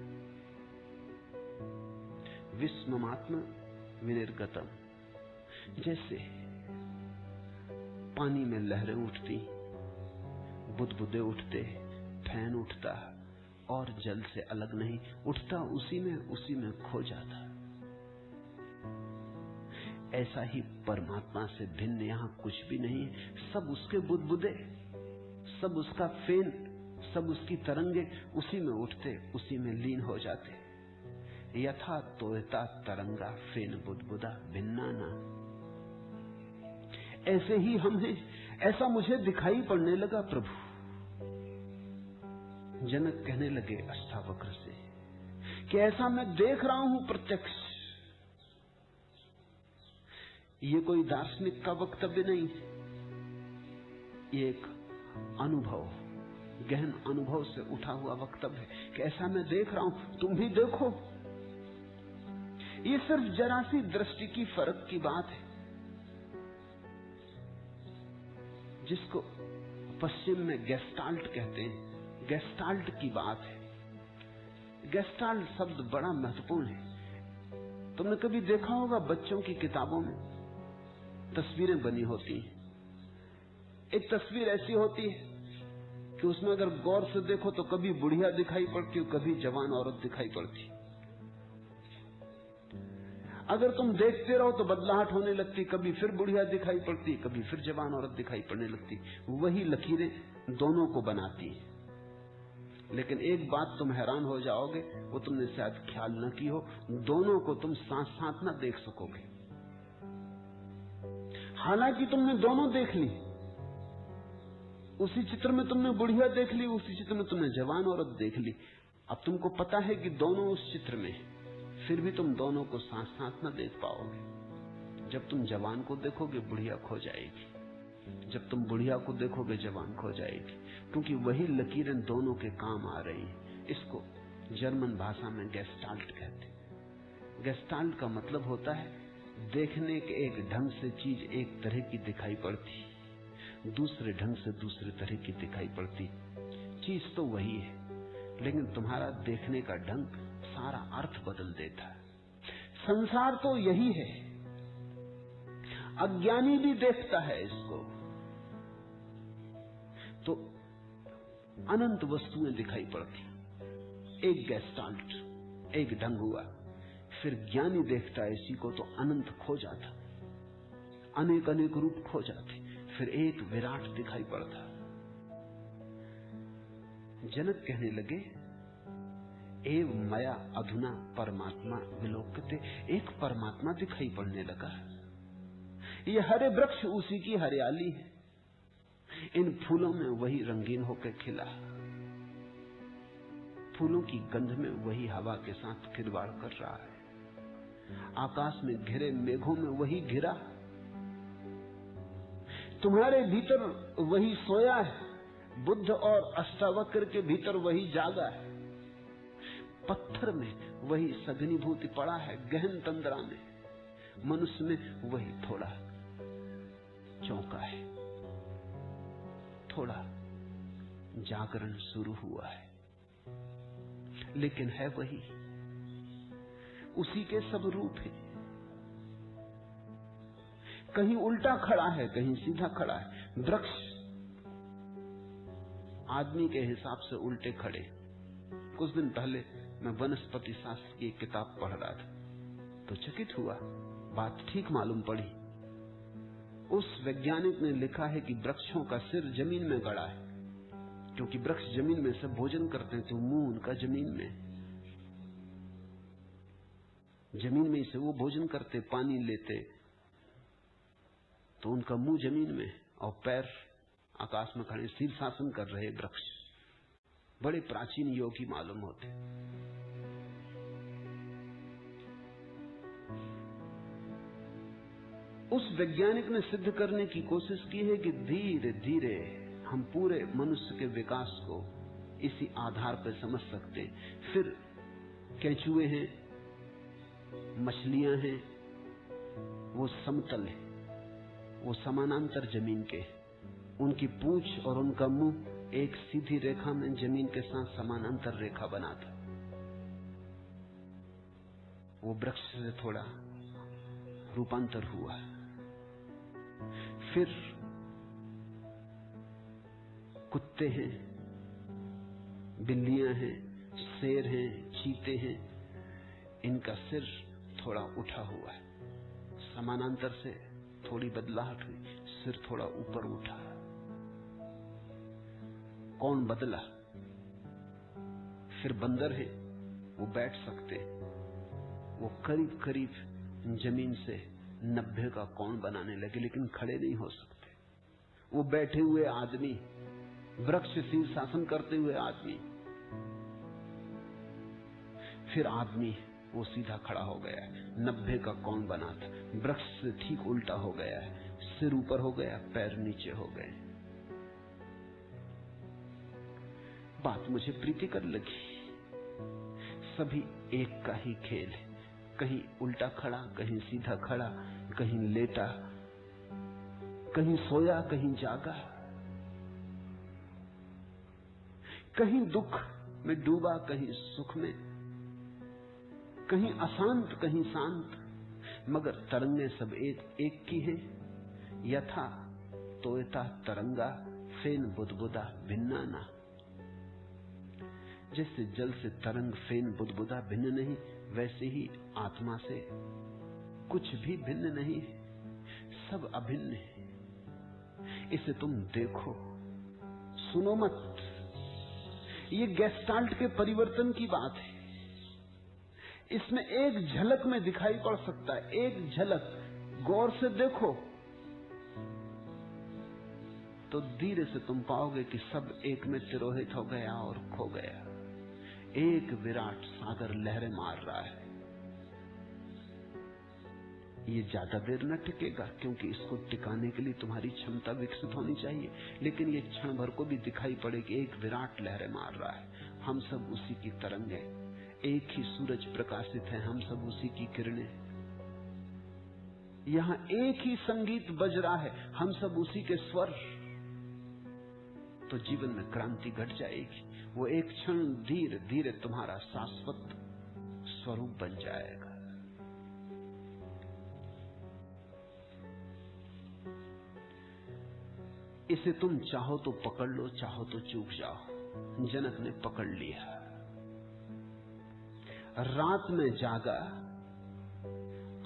विस्ममात्म विनिर्गतम। जैसे पानी में लहरें उठती, बुदबुदे उठते, फैन उठता और जल से अलग नहीं, उठता उसी में खो जाता। ऐसा ही परमात्मा से भिन्न यहां कुछ भी नहीं है। सब उसके बुदबुदे, सब उसका फेन, सब उसकी तरंगे उसी में उठते, उसी में लीन हो जाते। यथा तोयता तरंगा फेन बुदबुदा भिन्ना ना। ऐसे ही हम हैं, ऐसा मुझे दिखाई पड़ने लगा प्रभु। जनक कहने लगे अष्टावक्र से कि ऐसा मैं देख रहा हूं प्रत्यक्ष। ये कोई दार्शनिक का वक्तव्य नहीं, ये एक अनुभव, गहन अनुभव से उठा हुआ वक्तव्य है कि ऐसा मैं देख रहा हूं, तुम भी देखो। ये सिर्फ जरा सी दृष्टि की फर्क की बात है, जिसको पश्चिम में गेस्टाल्ट कहते हैं। गेस्टाल्ट की बात है। गेस्टाल्ट शब्द बड़ा महत्वपूर्ण है। तुमने कभी देखा होगा बच्चों की किताबों में तस्वीरें बनी होती हैं। एक तस्वीर ऐसी होती है कि उसमें अगर गौर से देखो तो कभी बुढ़िया दिखाई पड़ती और कभी जवान औरत दिखाई पड़ती। अगर तुम देखते रहो तो बदलाहट होने लगती, कभी फिर बुढ़िया दिखाई पड़ती, कभी फिर जवान औरत दिखाई पड़ने लगती। वही लकीरें दोनों को बनाती है। लेकिन एक बात तुम हैरान हो जाओगे, वो तुमने शायद ख्याल न की हो, दोनों को तुम साथ साथ न देख सकोगे। हालांकि तुमने दोनों देख ली, उसी चित्र में तुमने बुढ़िया देख ली, उसी चित्र में तुमने जवान औरत देख ली। अब तुमको पता है कि दोनों उस चित्र में, फिर भी तुम दोनों को साथ साथ न देख पाओगे। जब तुम जवान को देखोगे बुढ़िया खो जाएगी, जब तुम बुढ़िया को देखोगे जवान खो जाएगी, क्योंकि वही लकीरें दोनों के काम आ रही हैं। इसको जर्मन भाषा में गेस्टाल्ट कहते हैं। गेस्टाल्ट का मतलब होता है देखने के एक ढंग से चीज एक तरह की दिखाई पड़ती, दूसरे ढंग से दूसरे तरह की दिखाई पड़ती। चीज तो वही है, लेकिन तुम्हारा देखने का ढंग सारा अर्थ बदल देता है। संसार तो यही है, अज्ञानी भी देखता है इसको। तो अनंत वस्तुएं दिखाई पड़ती। एक गेस्टाल्ट, एक ढंग हुआ। फिर ज्ञानी देखता है इसी को तो अनंत खो जाता, अनेक अनेक रूप खो जाते, फिर एक विराट दिखाई पड़ता। जनक कहने लगे, एव मया अधुना परमात्मा विलोक्यते, एक परमात्मा दिखाई पड़ने लगा। ये हरे वृक्ष उसी की हरियाली है, इन फूलों में वही रंगीन होकर खिला, फूलों की गंध में वही हवा के साथ खिलवाड़ कर रहा है, आकाश में घिरे मेघों में वही घिरा, तुम्हारे भीतर वही सोया है, बुद्ध और अष्टावक्र के भीतर वही जागा है, पत्थर में वही सघनीभूति पड़ा है, गहन तंद्रा में, मनुष्य में वही थोड़ा चौंका है, थोड़ा जागरण शुरू हुआ है, लेकिन है वही, उसी के सब रूप है। कहीं उल्टा खड़ा है, कहीं सीधा खड़ा है। वृक्ष आदमी के हिसाब से उल्टे खड़े। कुछ दिन पहले मैं वनस्पति शास्त्र की एक किताब पढ़ रहा था तो चकित हुआ, बात ठीक मालूम पड़ी। उस वैज्ञानिक ने लिखा है कि वृक्षों का सिर जमीन में गड़ा है, क्योंकि वृक्ष जमीन में से भोजन करते हैं तो मुंह उनका जमीन में, जमीन में से वो भोजन करते, पानी लेते तो उनका मुंह जमीन में और पैर आकाश में खड़े, शीर्षासन कर रहे वृक्ष। बड़े प्राचीन योगी मालूम होते। उस वैज्ञानिक ने सिद्ध करने की कोशिश की है कि धीरे धीरे हम पूरे मनुष्य के विकास को इसी आधार पर समझ सकते हैं। फिर केंचुए हैं, मछलियां हैं, वो समतल है, वो समानांतर जमीन के, उनकी पूंछ और उनका मुंह एक सीधी रेखा में जमीन के साथ समानांतर रेखा बनाता। वो वृक्ष से थोड़ा रूपांतर हुआ। फिर कुत्ते हैं, बिल्लियां हैं, शेर हैं, चीते हैं, इनका सिर थोड़ा उठा हुआ है, समानांतर से थोड़ी बदलाहट हुई, सिर थोड़ा ऊपर उठा। कौन बदला? फिर बंदर है, वो बैठ सकते, वो करीब करीब जमीन से 90 का कोण बनाने लगे, लेकिन खड़े नहीं हो सकते। वो बैठे हुए आदमी, वृक्ष शीर्षासन करते हुए आदमी। फिर आदमी वो सीधा खड़ा हो गया है, 90 का कोण बना था, वृक्ष से ठीक उल्टा हो गया है, सिर ऊपर हो गया, पैर नीचे हो गए। बात मुझे प्रीतिकर लगी। सभी एक का ही खेल है, कहीं उल्टा खड़ा, कहीं सीधा खड़ा, कहीं लेटा, कहीं सोया, कहीं जागा, कहीं दुख में डूबा, कहीं सुख में, कहीं अशांत, कहीं शांत, मगर तरंगे सब एक की हैं। यथा तोयता तरंगा फेन बुदबुदा भिन्ना ना। जैसे जल से तरंग फेन बुदबुदा भिन्न नहीं, वैसे ही आत्मा से कुछ भी भिन्न नहीं है, सब अभिन्न है। इसे तुम देखो, सुनो मत। ये गेस्टाल्ट के परिवर्तन की बात है। इसमें एक झलक में दिखाई पड़ सकता है, एक झलक गौर से देखो तो धीरे से तुम पाओगे कि सब एक में तिरोहित हो गया और खो गया। एक विराट सागर लहरें मार रहा है। ये ज्यादा देर न टिकेगा, क्योंकि इसको टिकाने के लिए तुम्हारी क्षमता विकसित होनी चाहिए, लेकिन ये क्षण भर को भी दिखाई पड़े कि एक विराट लहरें मार रहा है। हम सब उसी की तरंग है, एक ही सूरज प्रकाशित है, हम सब उसी की किरणें। यहां एक ही संगीत बज रहा है, हम सब उसी के स्वर। तो जीवन में क्रांति घट जाएगी। वो एक क्षण धीरे धीरे तुम्हारा शाश्वत स्वरूप बन जाएगा। इसे तुम चाहो तो पकड़ लो, चाहो तो चूक जाओ। जनक ने पकड़ लिया। रात में जागा,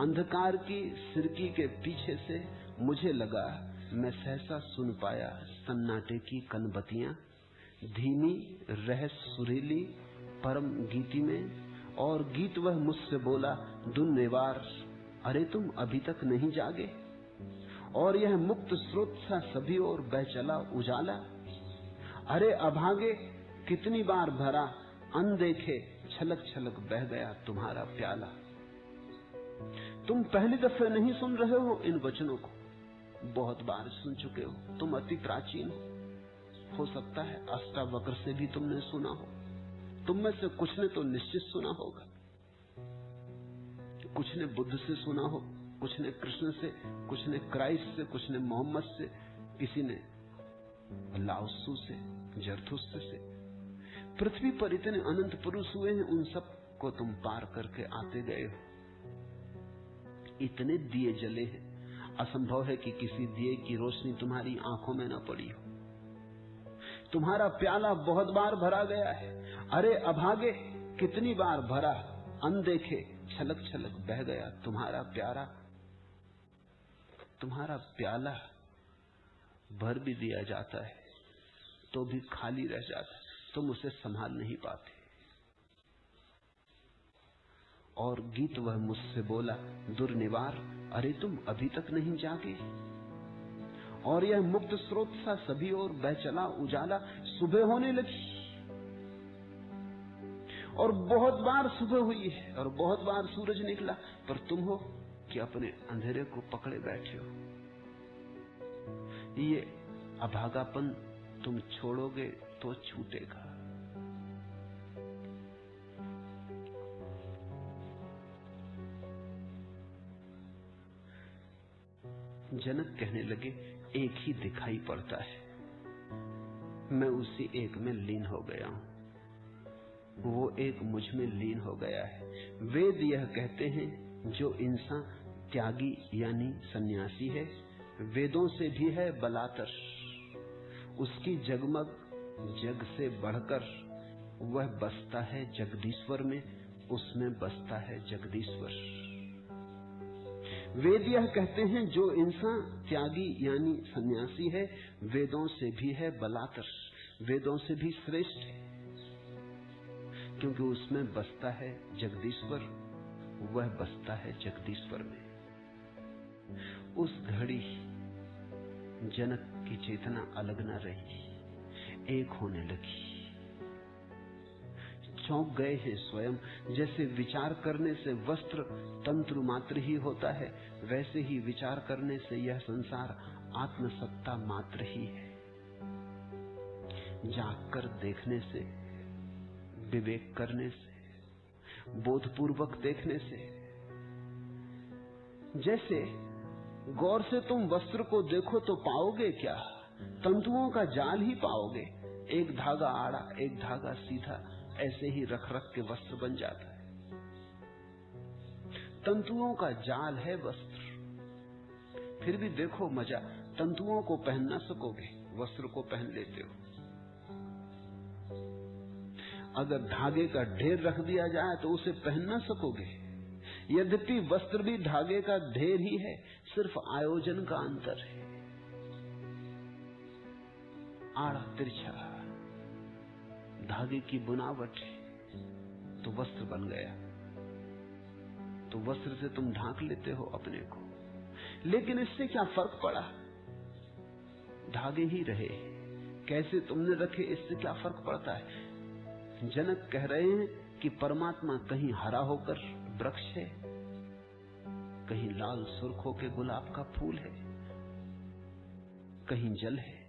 अंधकार की सिरकी के पीछे से मुझे लगा मैं सहसा सुन पाया सन्नाटे की कनबतियां, धीमी रहस्य सुरीली परम गीति में। और गीत वह मुझसे बोला दुन निवार, अरे तुम अभी तक नहीं जागे। और यह मुक्त स्रोत सा सभी ओर बह चला उजाला, अरे अभागे कितनी बार भरा, अनदेखे छलक छलक बह गया तुम्हारा प्याला। तुम पहली दफे नहीं सुन रहे हो इन वचनों को, बहुत बार सुन चुके हो। तुम अति प्राचीन हो सकता है अष्टावक्र से भी तुमने सुना हो। तुम में से कुछ ने तो निश्चित सुना होगा, कुछ ने बुद्ध से सुना हो, कुछ ने कृष्ण से, कुछ ने क्राइस्ट से, कुछ ने मोहम्मद से, किसी ने लाओत्सु से, जरथुस्त्र से। पृथ्वी पर इतने अनंत पुरुष हुए हैं, उन सब को तुम पार करके आते गए हो। इतने दिए जले हैं, असंभव है कि किसी दिए की रोशनी तुम्हारी आंखों में न पड़ी हो। तुम्हारा प्याला बहुत बार भरा गया है, अरे अभागे कितनी बार भरा, अनदेखे छलक छलक बह गया तुम्हारा प्यारा। तुम्हारा प्याला भर भी दिया जाता है तो भी खाली रह जाता है, तुम उसे संभाल नहीं पाते। और गीत वह मुझसे बोला दुर्निवार, अरे तुम अभी तक नहीं जागे। और यह मुक्त स्रोत सा सभी ओर बह चला उजाला, सुबह होने लगी। और बहुत बार सुबह हुई है और बहुत बार सूरज निकला, पर तुम हो कि अपने अंधेरे को पकड़े बैठे हो। ये अभागापन तुम छोड़ोगे तो छूटेगा। जनक कहने लगे एक ही दिखाई पड़ता है, मैं उसी एक में लीन हो गया हूं, वो एक मुझ में लीन हो गया है। वेद यह कहते हैं जो इंसान त्यागी यानी सन्यासी है, वेदों से भी है बलातर। उसकी जगमग जग से बढ़कर वह बसता है जगदीश्वर में, उसमें बसता है जगदीश्वर। वेद यह कहते हैं जो इंसान त्यागी यानी सन्यासी है, वेदों से भी है बलातर, वेदों से भी श्रेष्ठ है, क्योंकि उसमें बसता है जगदीश्वर, वह बसता है जगदीश्वर में। उस घड़ी जनक की चेतना अलग न रही, एक होने लगी। चौंक गए हैं स्वयं। जैसे विचार करने से वस्त्र तंत्र मात्र ही होता है, वैसे ही विचार करने से यह संसार आत्मसत्ता मात्र ही है। जागकर देखने से, विवेक करने से, बोधपूर्वक देखने से, जैसे गौर से तुम वस्त्र को देखो तो पाओगे क्या? तंतुओं का जाल ही पाओगे। एक धागा आड़ा, एक धागा सीधा, ऐसे ही रख रख के वस्त्र बन जाता है। तंतुओं का जाल है वस्त्र। फिर भी देखो मजा, तंतुओं को पहन ना सकोगे, वस्त्र को पहन लेते हो। अगर धागे का ढेर रख दिया जाए तो उसे पहन ना सकोगे। यद्यपि वस्त्र भी धागे का ढेर ही है, सिर्फ आयोजन का अंतर है। आड़ा तिरछा धागे की बुनावट तो वस्त्र बन गया, तो वस्त्र से तुम ढांक लेते हो अपने को। लेकिन इससे क्या फर्क पड़ा? धागे ही रहे, कैसे तुमने रखे इससे क्या फर्क पड़ता है? जनक कह रहे हैं कि परमात्मा कहीं हरा होकर वृक्ष है, कहीं लाल सुर्ख होकर गुलाब का फूल है, कहीं जल है,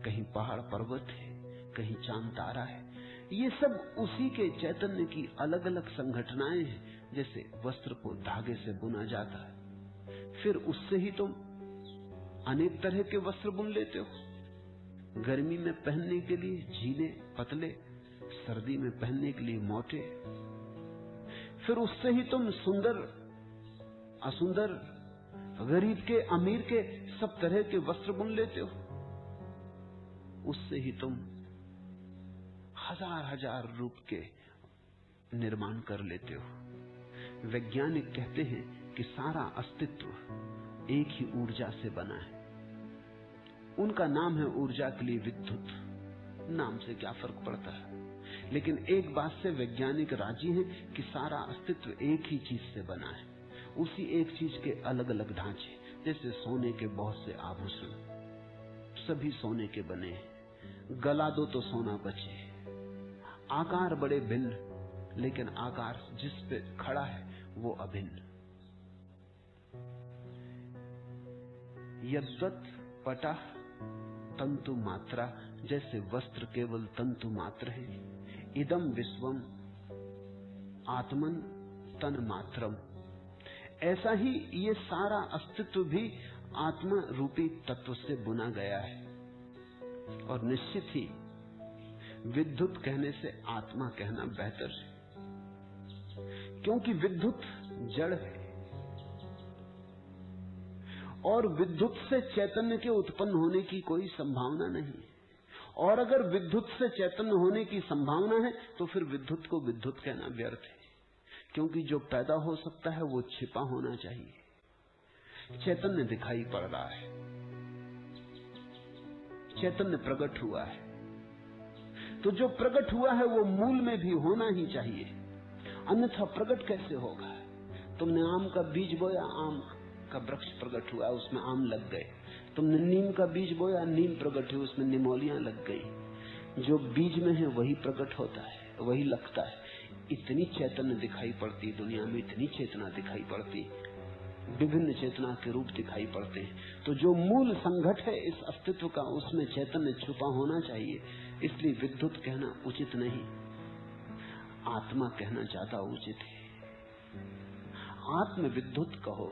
कहीं पहाड़ पर्वत है, कहीं चांद तारा है। ये सब उसी के चैतन्य की अलग अलग संघटनाएं हैं। जैसे वस्त्र को धागे से बुना जाता है, फिर उससे ही तुम अनेक तरह के वस्त्र बुन लेते हो। गर्मी में पहनने के लिए झीले पतले, सर्दी में पहनने के लिए मोटे। फिर उससे ही तुम सुंदर असुंदर, गरीब के अमीर के सब तरह के वस्त्र बुन लेते हो। उससे ही तुम हजार हजार रूप के निर्माण कर लेते हो। वैज्ञानिक कहते हैं कि सारा अस्तित्व एक ही ऊर्जा से बना है। उनका नाम है ऊर्जा के लिए विद्युत। नाम से क्या फर्क पड़ता है, लेकिन एक बात से वैज्ञानिक राजी हैं कि सारा अस्तित्व एक ही चीज से बना है। उसी एक चीज के अलग अलग ढांचे, जैसे सोने के बहुत से आभूषण सभी सोने के बने हैं, गला दो तो सोना बचे। आकार बड़े भिन्न, लेकिन आकार जिस पे खड़ा है वो अभिन्न। यद्वत् पटः तंतु मात्रा, जैसे वस्त्र केवल तंतु मात्र है, इदम विश्वम आत्मन तन मात्रम, ऐसा ही ये सारा अस्तित्व भी आत्मा रूपी तत्व से बुना गया है। और निश्चित ही विद्युत कहने से आत्मा कहना बेहतर है, क्योंकि विद्युत जड़ है और विद्युत से चैतन्य के उत्पन्न होने की कोई संभावना नहीं। और अगर विद्युत से चैतन्य होने की संभावना है तो फिर विद्युत को विद्युत कहना व्यर्थ है, क्योंकि जो पैदा हो सकता है वो छिपा होना चाहिए। चैतन्य दिखाई पड़ रहा है, चैतन्य प्रकट हुआ है, तो जो प्रकट हुआ है वो मूल में भी होना ही चाहिए, अन्यथा प्रकट कैसे होगा। तुमने आम का बीज बोया, आम का वृक्ष प्रकट हुआ, उसमें आम लग गए। तुमने नीम का बीज बोया, नीम प्रकट हुई, उसमें निमोलियां लग गई। जो बीज में है वही प्रकट होता है, वही लगता है। इतनी चैतन्य दिखाई पड़ती दुनिया में, इतनी चेतना दिखाई पड़ती, विभिन्न चेतना के रूप दिखाई पड़ते हैं। तो जो मूल संघट है इस अस्तित्व का, उसमें चैतन्य छुपा होना चाहिए। इसलिए विद्युत कहना उचित नहीं, आत्मा कहना ज्यादा उचित है। आत्म विद्युत कहो।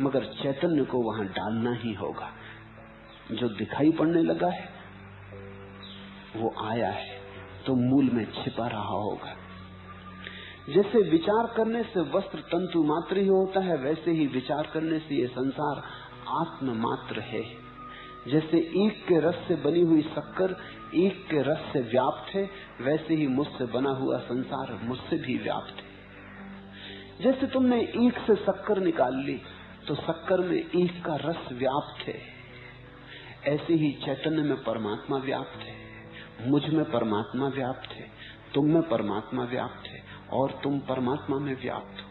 मगर चैतन्य को वहां डालना ही होगा। जो दिखाई पड़ने लगा है वो आया है तो मूल में छिपा रहा होगा। जैसे विचार करने से वस्त्र तंतु मात्र ही होता है, वैसे ही विचार करने से ये संसार आत्म मात्र है। जैसे ईख के रस से बनी हुई शक्कर ईख के रस से व्याप्त है, वैसे ही मुझसे बना हुआ संसार मुझसे भी व्याप्त है। जैसे तुमने ईख से शक्कर निकाल ली तो शक्कर में ईख का रस व्याप्त है, ऐसे ही चैतन्य में परमात्मा व्याप्त है, मुझ में परमात्मा व्याप्त है, तुम में परमात्मा व्याप्त है और तुम परमात्मा में व्याप्त हो।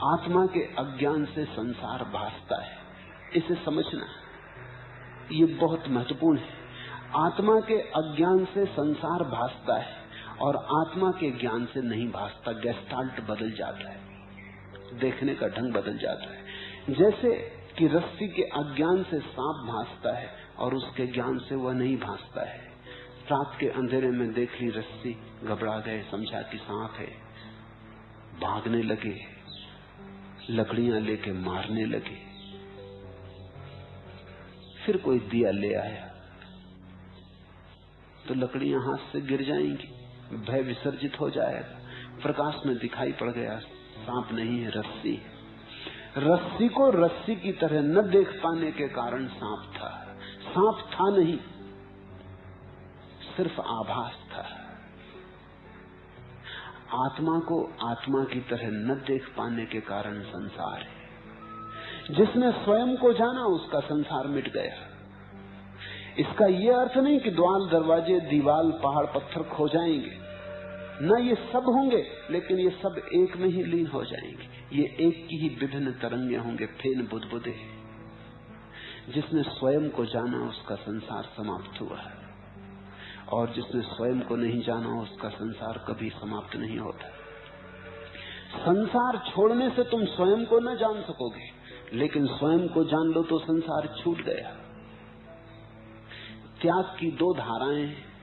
आत्मा के अज्ञान से संसार भासता है, इसे समझना ये बहुत महत्वपूर्ण है। आत्मा के अज्ञान से संसार भासता है और आत्मा के ज्ञान से नहीं भासता। गेस्टाल्ट बदल जाता है, देखने का ढंग बदल जाता है। जैसे कि रस्सी के अज्ञान से सांप भासता है और उसके ज्ञान से वह नहीं भासता है। रात के अंधेरे में देख ली रस्सी, घबरा गए, समझा कि सांप है, भागने लगे, लकड़ियां लेके मारने लगे। फिर कोई दिया ले आया तो लकड़ियां हाथ से गिर जाएंगी, भय विसर्जित हो जाएगा। प्रकाश में दिखाई पड़ गया सांप नहीं है, रस्सी है। रस्सी को रस्सी की तरह न देख पाने के कारण सांप था। सांप था नहीं, सिर्फ आभास था। आत्मा को आत्मा की तरह न देख पाने के कारण संसार है। जिसने स्वयं को जाना उसका संसार मिट गया। इसका यह अर्थ नहीं कि द्वार दरवाजे दीवाल पहाड़ पत्थर खो जाएंगे, न ये सब होंगे, लेकिन ये सब एक में ही लीन हो जाएंगे। ये एक की ही विभिन्न तरंगे होंगे, फेन बुदबुदे। जिसने स्वयं को जाना उसका संसार समाप्त हुआ है, और जिसने स्वयं को नहीं जाना उसका संसार कभी समाप्त नहीं होता। संसार छोड़ने से तुम स्वयं को न जान सकोगे, लेकिन स्वयं को जान लो तो संसार छूट गया। त्याग की दो धाराएं हैं।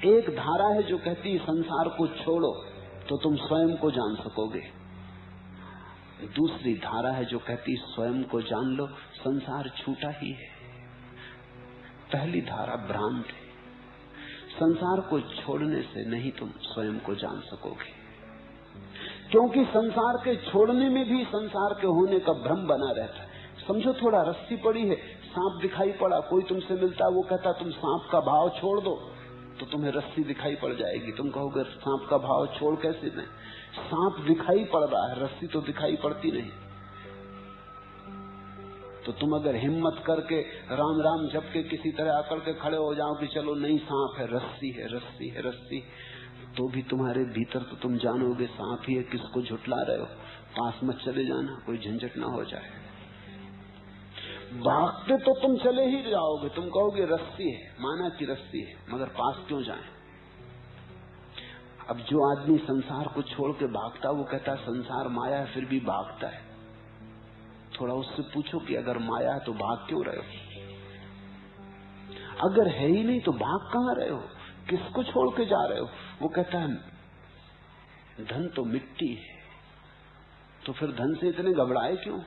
एक धारा है जो कहती संसार को छोड़ो तो तुम स्वयं को जान सकोगे। दूसरी धारा है जो कहती स्वयं को जान लो, संसार छूटा ही है। पहली धारा भ्रांत है। संसार को छोड़ने से नहीं तुम स्वयं को जान सकोगे। क्योंकि संसार के छोड़ने में भी संसार के होने का भ्रम बना रहता है। समझो, थोड़ा रस्सी पड़ी है, सांप दिखाई पड़ा, कोई तुमसे मिलता, वो कहता तुम सांप का भाव छोड़ दो, तो तुम्हें रस्सी दिखाई पड़ जाएगी। तुम कहोगे सांप का भाव छोड़ कैसे दें? सांप दिखाई पड़ रहा है, रस्सी तो दिखाई पड़ती नहीं। तो तुम अगर हिम्मत करके राम राम जप के किसी तरह आकर के खड़े हो जाओ कि चलो नहीं सांप है, रस्सी है, रस्सी है, रस्सी, तो भी तुम्हारे भीतर तो तुम जानोगे सांप ही है, किसको झुटला रहे हो। पास मत चले जाना, कोई झंझट ना हो जाए। भागते तो तुम चले ही जाओगे, तुम कहोगे रस्सी है, माना कि रस्सी है, मगर पास क्यों जाएं? अब जो आदमी संसार को छोड़ के भागता, वो कहता संसार माया है, फिर भी भागता है। थोड़ा उससे पूछो कि अगर माया है तो भाग क्यों रहे हो? अगर है ही नहीं तो भाग कहां रहे हो? किसको छोड़ के जा रहे हो? वो कहता है धन तो मिट्टी है, तो फिर धन से इतने घबराए क्यों?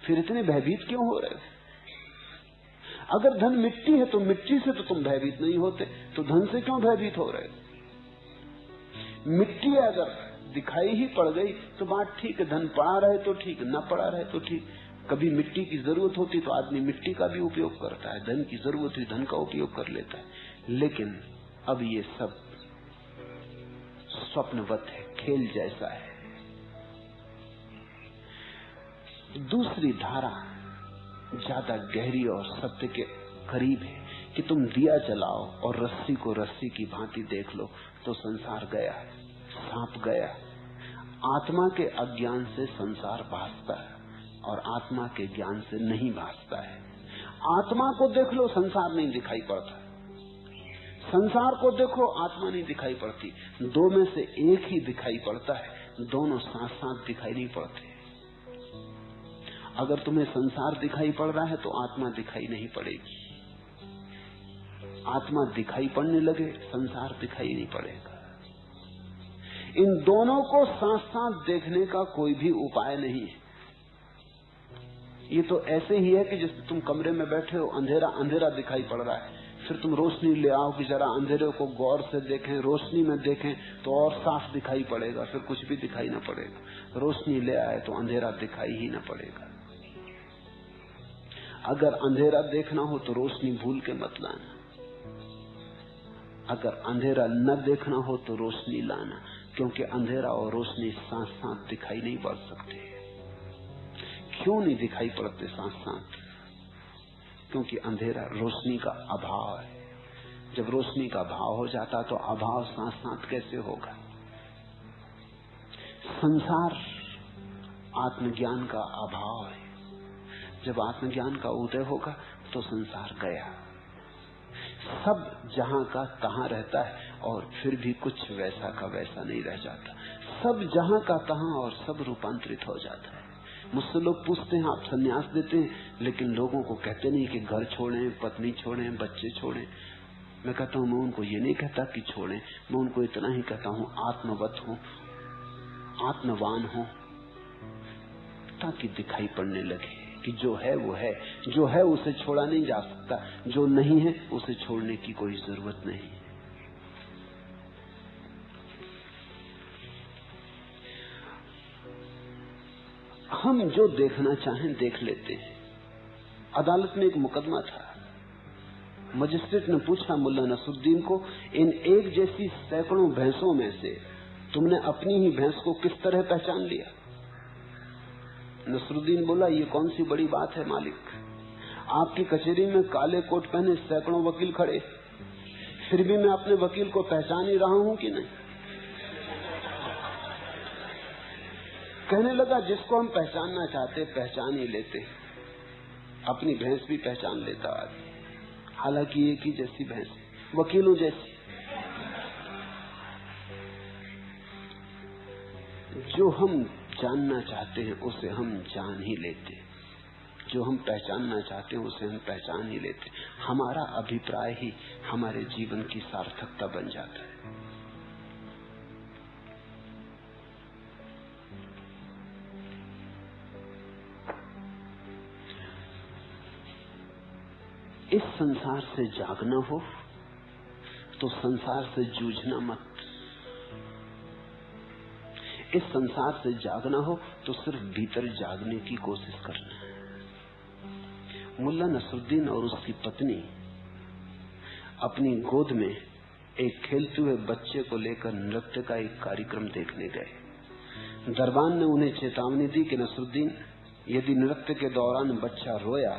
फिर इतने भयभीत क्यों हो रहे हो? अगर धन मिट्टी है तो मिट्टी से तो तुम भयभीत नहीं होते, तो धन से क्यों भयभीत हो रहे हो? मिट्टी अगर दिखाई ही पड़ गई तो बात ठीक है, धन पड़ा रहे तो ठीक, न पड़ा रहे तो ठीक। कभी मिट्टी की जरूरत होती तो आदमी मिट्टी का भी उपयोग करता है, धन की जरूरत हुई धन का उपयोग कर लेता है। लेकिन अब ये सब स्वप्नवत है, खेल जैसा है। दूसरी धारा ज्यादा गहरी और सत्य के करीब है कि तुम दिया जलाओ और रस्सी को रस्सी की भांति देख लो तो संसार गया, सांप गया। आत्मा के अज्ञान से संसार भासता है और आत्मा के ज्ञान से नहीं भासता है। आत्मा को देख लो, संसार नहीं दिखाई पड़ता। संसार को देखो, आत्मा नहीं दिखाई पड़ती। दो में से एक ही दिखाई पड़ता है, दोनों साथ साथ दिखाई नहीं पड़ते। अगर तुम्हें संसार दिखाई पड़ रहा है तो आत्मा दिखाई नहीं पड़ेगी। आत्मा दिखाई पड़ने लगे, संसार दिखाई नहीं पड़ेगा। इन दोनों को साथ साथ देखने का कोई भी उपाय नहीं है। ये तो ऐसे ही है कि जैसे तुम कमरे में बैठे हो, अंधेरा अंधेरा दिखाई पड़ रहा है, फिर तुम रोशनी ले आओ कि जरा अंधेरे को गौर से देखें, रोशनी में देखें तो और साफ दिखाई पड़ेगा, फिर कुछ भी दिखाई ना पड़ेगा। रोशनी ले आए तो अंधेरा दिखाई ही ना पड़ेगा। अगर अंधेरा देखना हो तो रोशनी भूल के मत लाना, अगर अंधेरा न देखना हो तो रोशनी लाना, क्योंकि अंधेरा और रोशनी साथ साथ दिखाई नहीं पड़ सकते। क्यों नहीं दिखाई पड़ते साथ साथ? क्योंकि अंधेरा रोशनी का अभाव है। जब रोशनी का अभाव हो जाता तो अभाव साथ साथ कैसे होगा? संसार आत्मज्ञान का अभाव है। जब आत्मज्ञान का उदय होगा तो संसार गया। सब जहां का तहां रहता है और फिर भी कुछ वैसा का वैसा नहीं रह जाता। सब जहां का तहां और सब रूपांतरित हो जाता है। मुझसे लोग पूछते हैं आप संन्यास देते हैं, लेकिन लोगों को कहते नहीं कि घर छोड़ें, पत्नी छोड़ें, बच्चे छोड़ें। मैं कहता हूं, मैं उनको ये नहीं कहता कि छोड़ें, मैं उनको इतना ही कहता हूं आत्मवत हो, आत्मवान हो, ताकि दिखाई पड़ने लगे कि जो है वो है, जो है उसे छोड़ा नहीं जा सकता, जो नहीं है उसे छोड़ने की कोई जरूरत नहीं। हम जो देखना चाहें देख लेते हैं। अदालत में एक मुकदमा था, मजिस्ट्रेट ने पूछा मुल्ला नसरुद्दीन को, इन एक जैसी सैकड़ों भैंसों में से तुमने अपनी ही भैंस को किस तरह पहचान लिया? नसरुद्दीन बोला, ये कौन सी बड़ी बात है मालिक, आपकी कचहरी में काले कोट पहने सैकड़ों वकील खड़े, फिर भी मैं अपने वकील को पहचान ही रहा हूं कि नहीं? कहने लगा, जिसको हम पहचानना चाहते पहचान ही लेते, अपनी भैंस भी पहचान लेता आदमी, हालांकि एक ही जैसी भैंस, वकीलों जैसी। जो हम जानना चाहते हैं उसे हम जान ही लेते, जो हम पहचानना चाहते हैं उसे हम पहचान ही लेते। हमारा अभिप्राय ही हमारे जीवन की सार्थकता बन जाता है। इस संसार से जागना हो तो संसार से जूझना मत। इस संसार से जागना हो तो सिर्फ भीतर जागने की कोशिश करना है। मुल्ला नसरुद्दीन और उसकी पत्नी अपनी गोद में एक खेलते हुए बच्चे को लेकर नृत्य का एक कार्यक्रम देखने गए। दरबान ने उन्हें चेतावनी दी कि नसरुद्दीन, यदि नृत्य के दौरान बच्चा रोया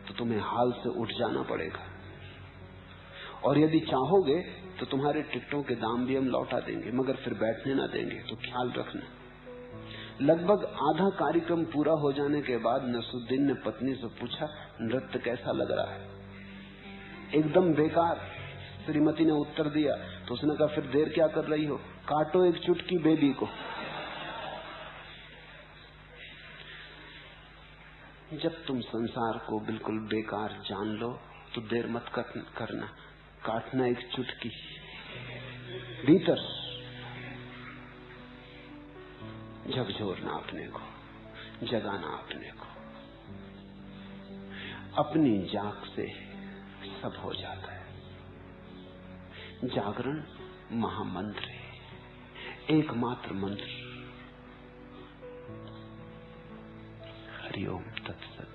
तो तुम्हें हाल से उठ जाना पड़ेगा, और यदि चाहोगे तो तुम्हारे टिकटों के दाम भी हम लौटा देंगे, मगर फिर बैठने ना देंगे, तो ख्याल रखना। लगभग आधा कार्यक्रम पूरा हो जाने के बाद नसरुद्दीन ने पत्नी से पूछा, नृत्य कैसा लग रहा है? एकदम बेकार, श्रीमती ने उत्तर दिया। तो उसने कहा, फिर देर क्या कर रही हो, काटो एक चुटकी बेबी को। जब तुम संसार को बिल्कुल बेकार जान लो तो देर मत करना, काटना एक चुटकी भीतर, झकझोरना अपने को, जगाना अपने को। अपनी जाग से सब हो जाता है। जागरण महामंत्र है, एकमात्र मंत्र। हरिओम तत्सत।